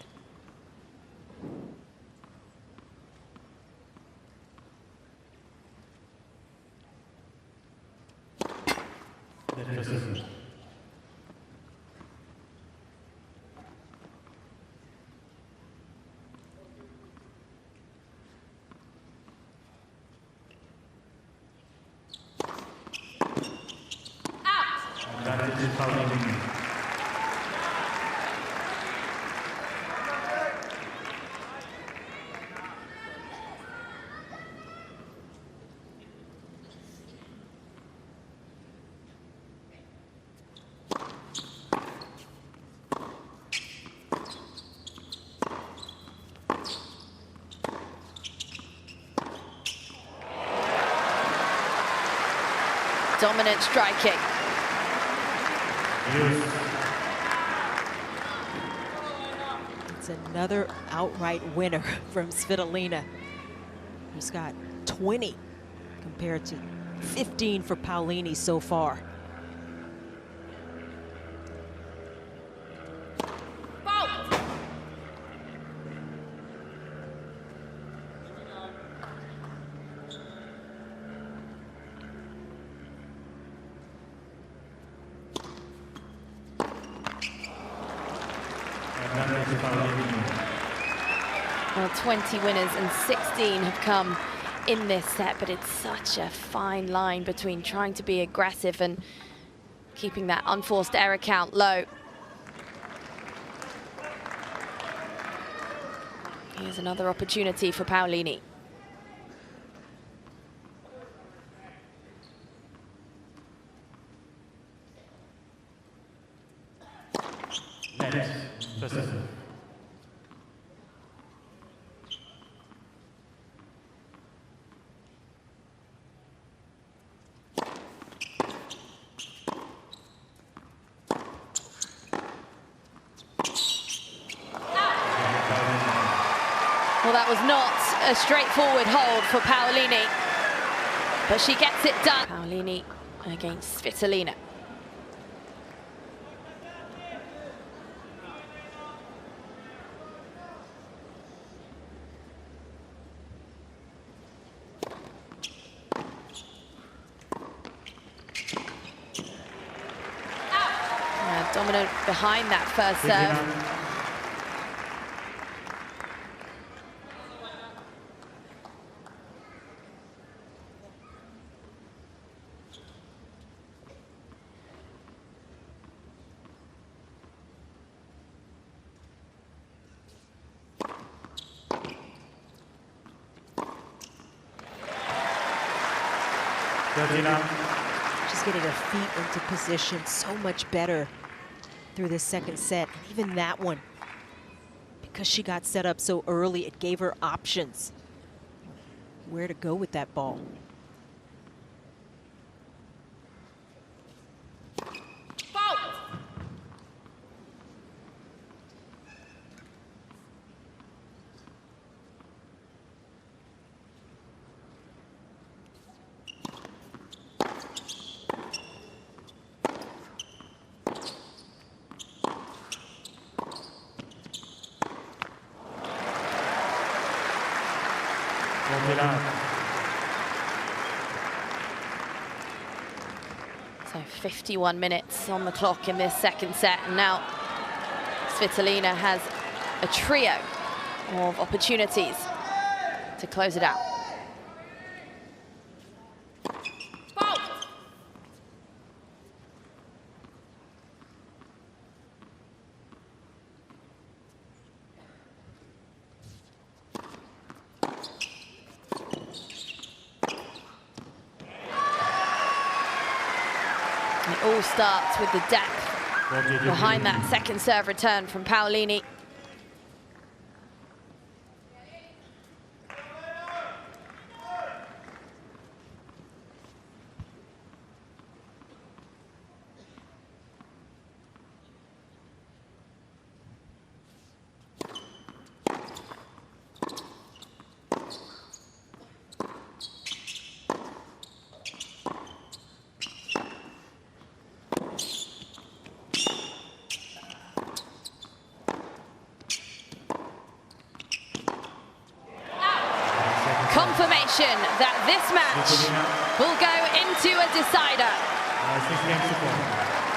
Dominant striking. It's another outright winner from Svitolina, who's got 20 compared to 15 for Paolini so far. Well, 20 winners and 16 have come in this set, but it's such a fine line between trying to be aggressive and keeping that unforced error count low. Here's another opportunity for Paolini. Well, that was not a straightforward hold for Paolini, but she gets it done. Paolini against Svitolina. dominant behind that first serve. She's getting her feet into position so much better through this second set. And even that one, because she got set up so early, it gave her options where to go with that ball. So 51 minutes on the clock in this second set, and now Svitolina has a trio of opportunities to close it out. It all starts with the depth behind that second serve return from Paolini. Confirmation that this match will go into a decider.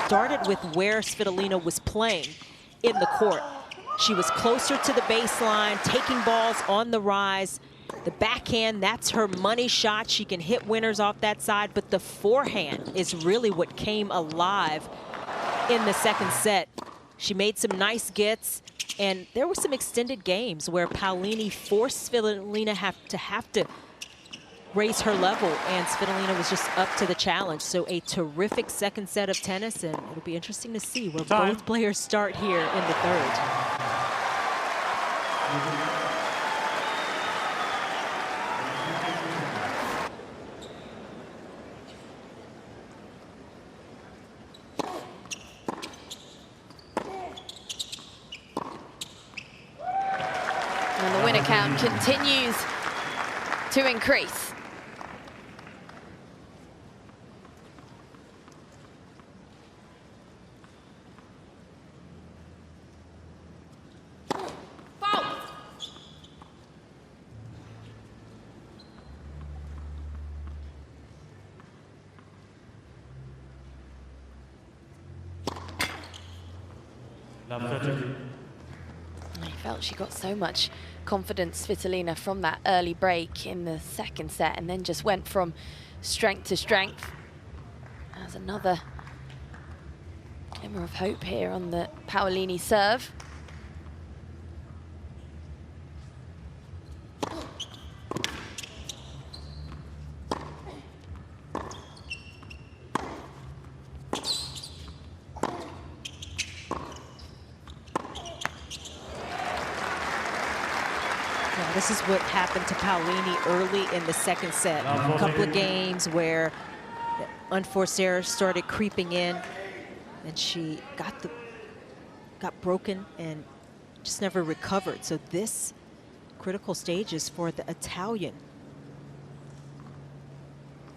Started with where Svitolina was playing in the court. She was closer to the baseline, taking balls on the rise. The backhand, that's her money shot. She can hit winners off that side, but the forehand is really what came alive in the second set. She made some nice gets, and there were some extended games where Paolini forced Svitolina have to raise her level, and Svitolina was just up to the challenge. So a terrific second set of tennis, and it'll be interesting to see where both players start here in the third. And the winner count continues to increase. I felt she got so much confidence, Svitolina, from that early break in the second set, and then just went from strength to strength. There's another glimmer of hope here on the Paolini serve. This is what happened to Paolini early in the second set. A couple of games where the unforced errors started creeping in, and she got broken and just never recovered. So this critical stage is for the Italian.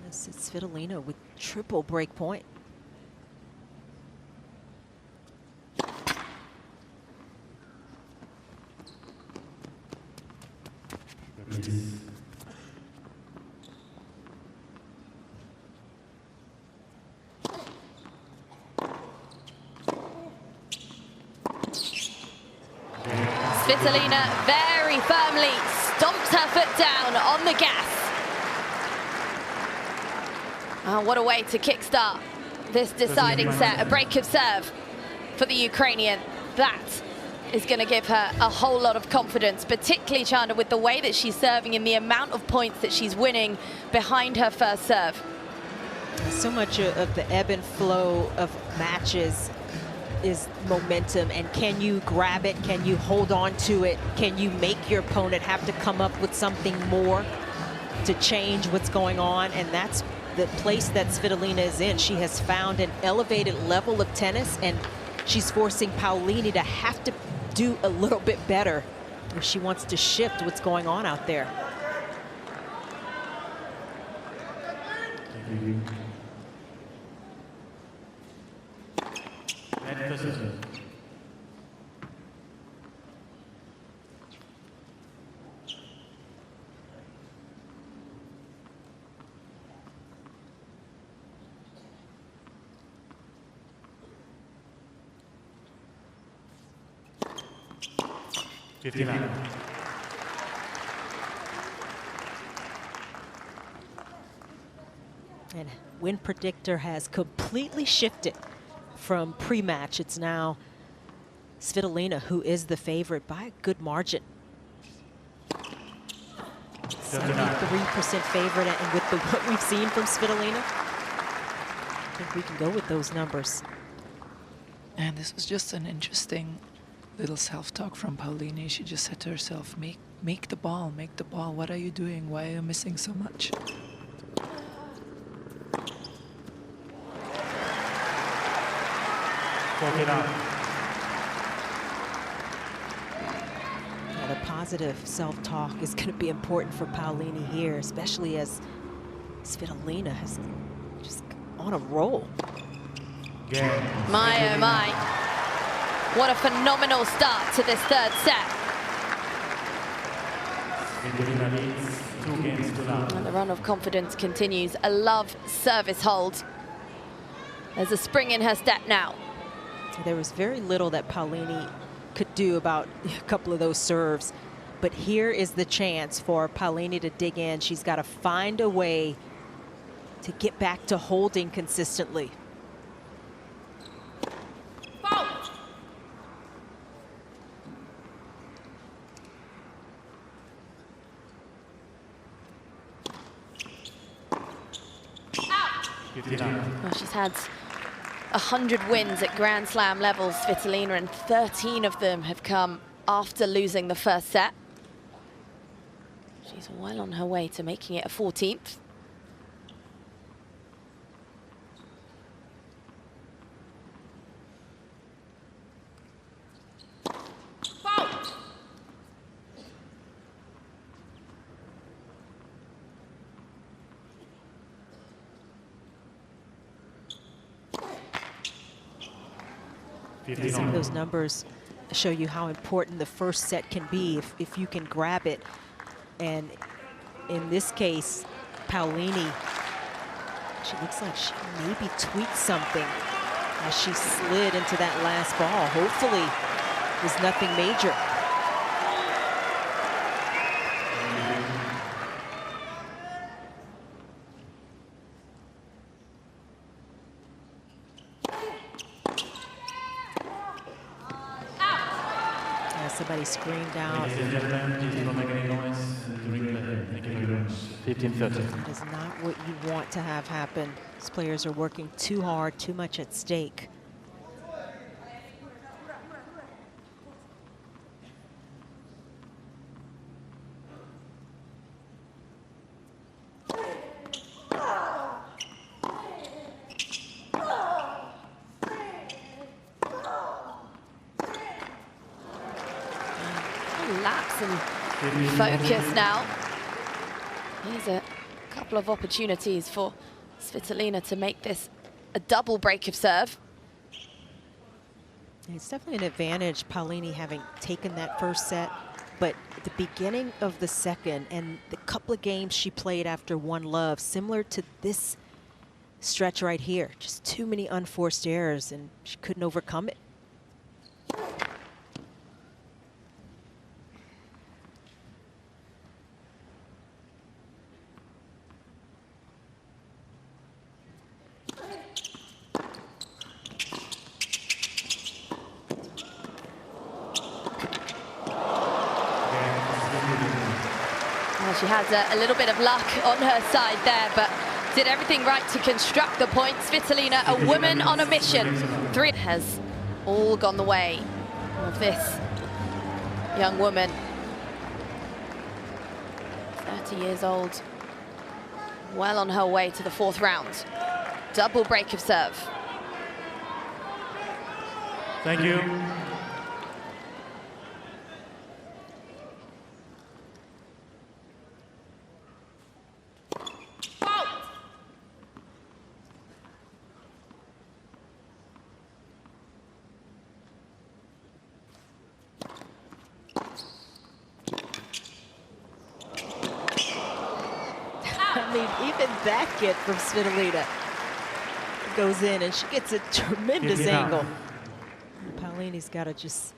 This is Svitolina with triple break point. Svitolina very firmly stomps her foot down on the gas. Oh, what a way to kickstart this deciding set. A break of serve for the Ukrainian. That is going to give her a whole lot of confidence, particularly, Chanda, with the way that she's serving and the amount of points that she's winning behind her first serve. So much of the ebb and flow of matches is momentum, and can you grab it? Can you hold on to it? Can you make your opponent have to come up with something more to change what's going on? And that's the place that Svitolina is in. She has found an elevated level of tennis, and she's forcing Paolini to have to do a little bit better if she wants to shift what's going on out there. Thank you. Net position. And win predictor has completely shifted from pre-match. It's now Svitolina who is the favorite by a good margin. 73% favorite, and with what we've seen from Svitolina, I think we can go with those numbers. And this was just an interesting little self-talk from Paolini. She just said to herself, make the ball, make the ball. What are you doing? Why are you missing so much? Yeah, the positive self-talk is going to be important for Paolini here, especially as Svitolina has just on a roll. My, oh my. What a phenomenal start to this third set. And the run of confidence continues. A love service hold. There's a spring in her step now. There was very little that Paolini could do about a couple of those serves. But here is the chance for Paolini to dig in. She's got to find a way to get back to holding consistently. Well, she's had 100 wins at Grand Slam levels, Svitolina, and 13 of them have come after losing the first set. She's well on her way to making it a 14th. Some of those numbers show you how important the first set can be if you can grab it. And in this case, Paolini, she looks like she maybe tweaked something as she slid into that last ball. Hopefully, it was nothing major. Somebody screamed out. Ladies and gentlemen, please don't make any noise during play. Thank you very much. 15:30. That is not what you want to have happen. These players are working too hard, too much at stake. Lapse and focus now. Here's a couple of opportunities for Svitolina to make this a double break of serve. It's definitely an advantage, Paolini having taken that first set, but at the beginning of the second and the couple of games she played after 1-love, similar to this stretch right here, just too many unforced errors and she couldn't overcome it. She had a little bit of luck on her side there, but did everything right to construct the point. Svitolina, a woman on a mission. 3 has all gone the way of this young woman. 30 years old, well on her way to the 4th round. Double break of serve. Thank you. I mean, even that get from Svitolina goes in, and she gets a tremendous angle. Paolini's got to just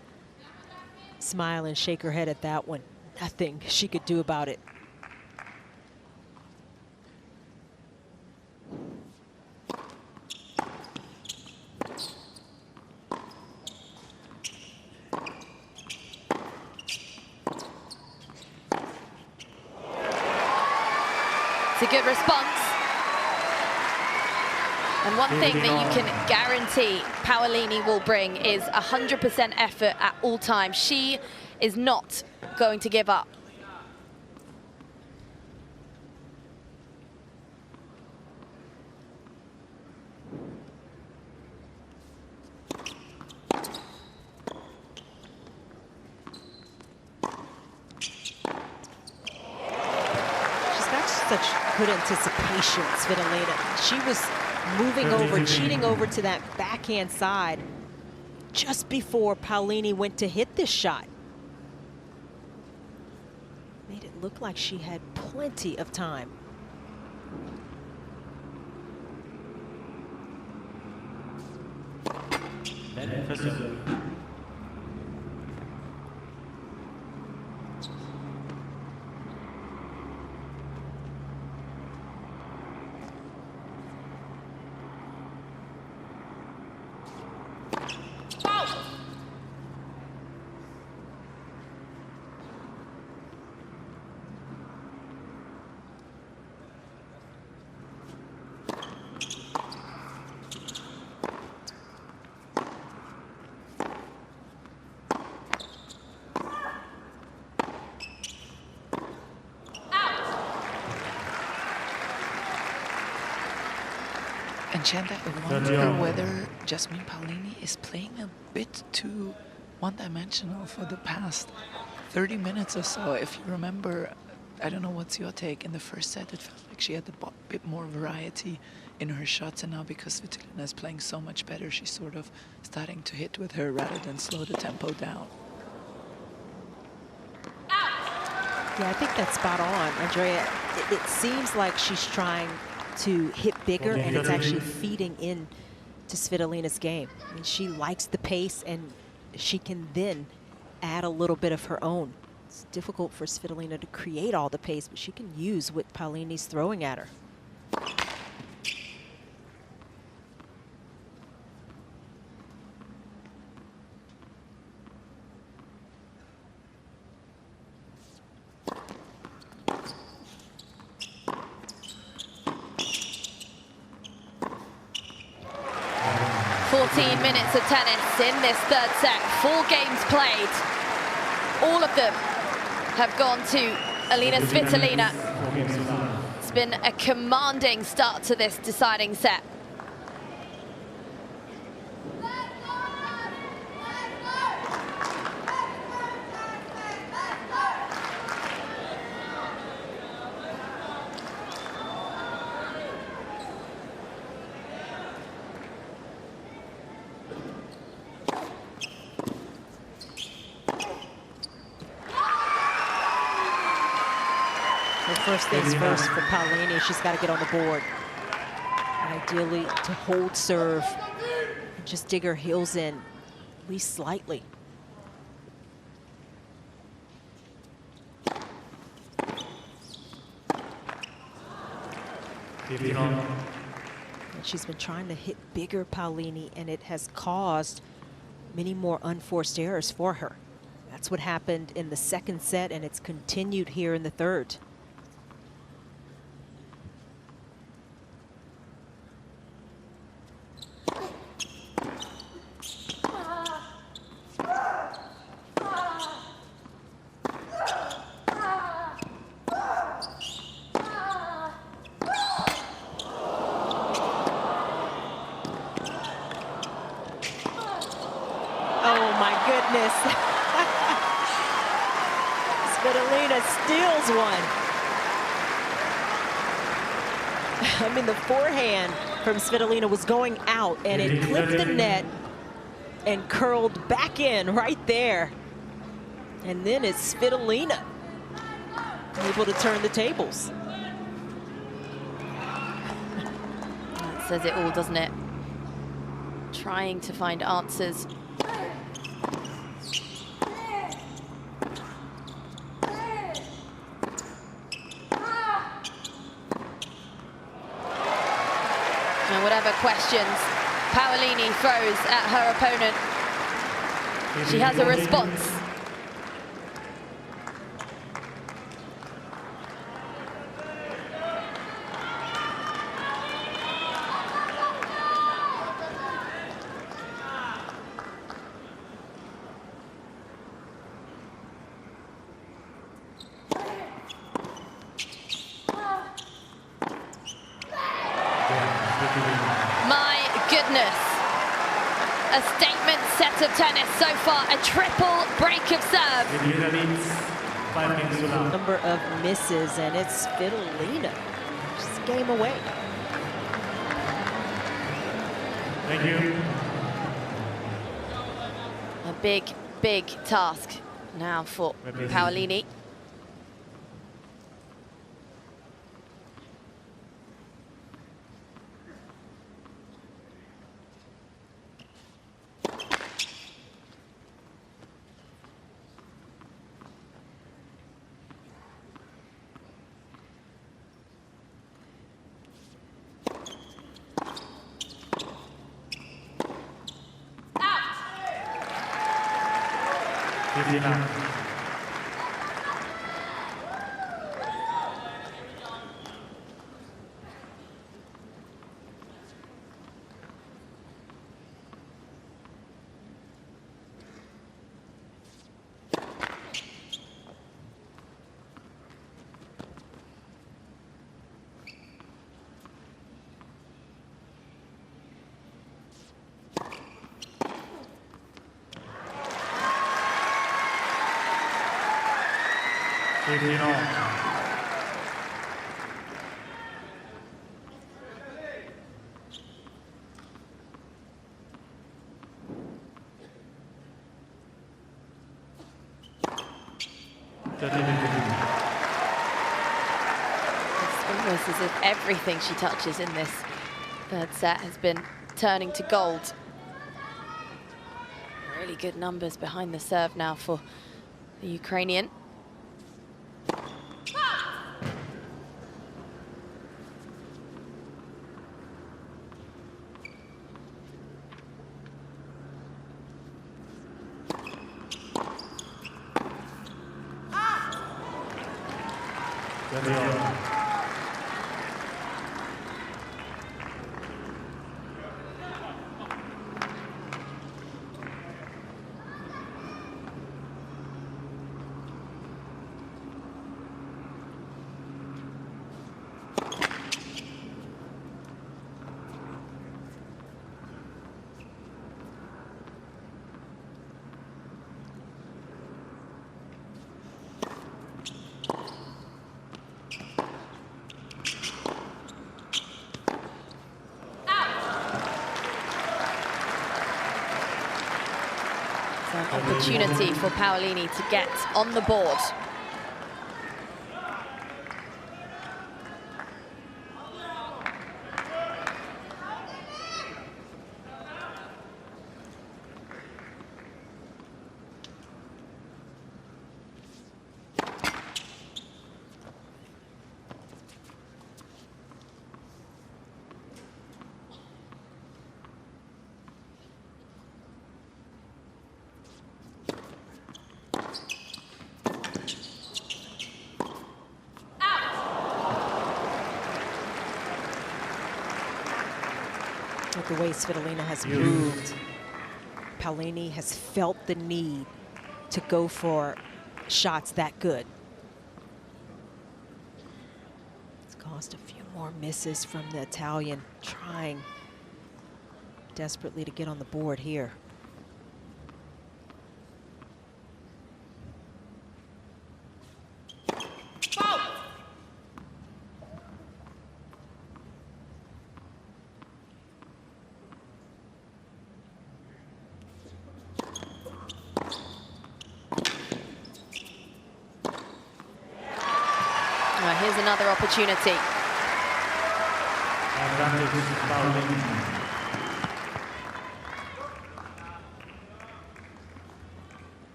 smile and shake her head at that one. Nothing she could do about it. It's a good response. And one thing that you can guarantee Paolini will bring is 100% effort at all times. She is not going to give up. Such good anticipation, Svitolina. She was moving over, cheating over to that backhand side just before Paolini went to hit this shot. Made it look like she had plenty of time. And Chanda, I wonder whether Jasmine Paolini is playing a bit too one-dimensional for the past 30 minutes or so. If you remember, I don't know what's your take, in the first set it felt like she had a bit more variety in her shots, and now because Svitolina is playing so much better, she's sort of starting to hit with her rather than slow the tempo down. Yeah, I think that's spot on, Andrea. It seems like she's trying to hit bigger, and it's actually feeding in to Svitolina's game. I mean, she likes the pace, and she can then add a little bit of her own. It's difficult for Svitolina to create all the pace, but she can use what Paolini's throwing at her. Minutes of tennis in this 3rd set. 4 games played. All of them have gone to Elina Svitolina. It's been a commanding start to this deciding set. First things first for Paolini, she's got to get on the board. Ideally to hold serve and just dig her heels in, at least slightly. And she's been trying to hit bigger, Paolini, and it has caused many more unforced errors for her. That's what happened in the 2nd set, and it's continued here in the 3rd. Svitolina steals one. I mean, the forehand from Svitolina was going out, and it clipped the net and curled back in right there. And then it's Svitolina able to turn the tables. That says it all, doesn't it? Trying to find answers. And whatever questions Paolini throws at her opponent, she has a response. My goodness. A statement set of tennis so far, a triple break of serve. Number of misses, and it's Svitolina. Just a game away. Thank you. A big, big task now for Paolini. It's almost as if everything she touches in this third set has been turning to gold. Really good numbers behind the serve now for the Ukrainian. Opportunity for Paolini to get on the board. The way Svitolina has moved, Paolini has felt the need to go for shots that good. It's caused a few more misses from the Italian, trying desperately to get on the board here. Here's another opportunity.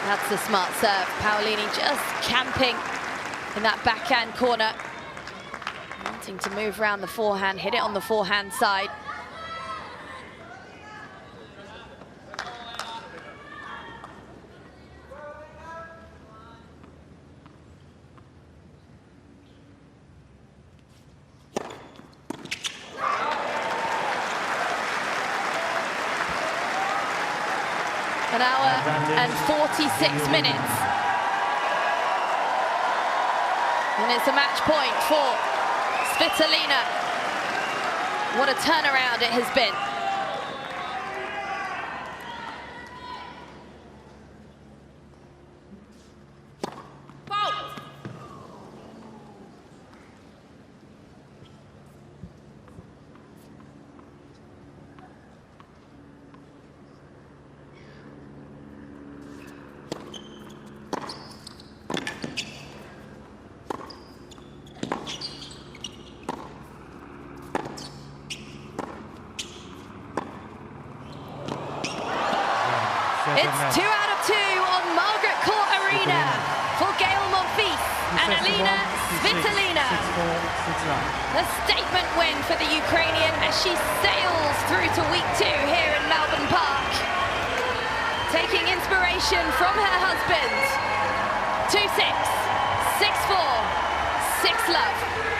That's the smart serve. Paolini just camping in that backhand corner. Wanting to move around the forehand, hit it on the forehand side. An hour and 46 minutes. And it's a match point for Svitolina. What a turnaround it has been. It's 2 out of 2 on Margaret Court Arena for Cain and Elina Svitolina. A statement win for the Ukrainian as she sails through to week 2 here in Melbourne Park. Taking inspiration from her husband. 2-6, 6-4, 6-love.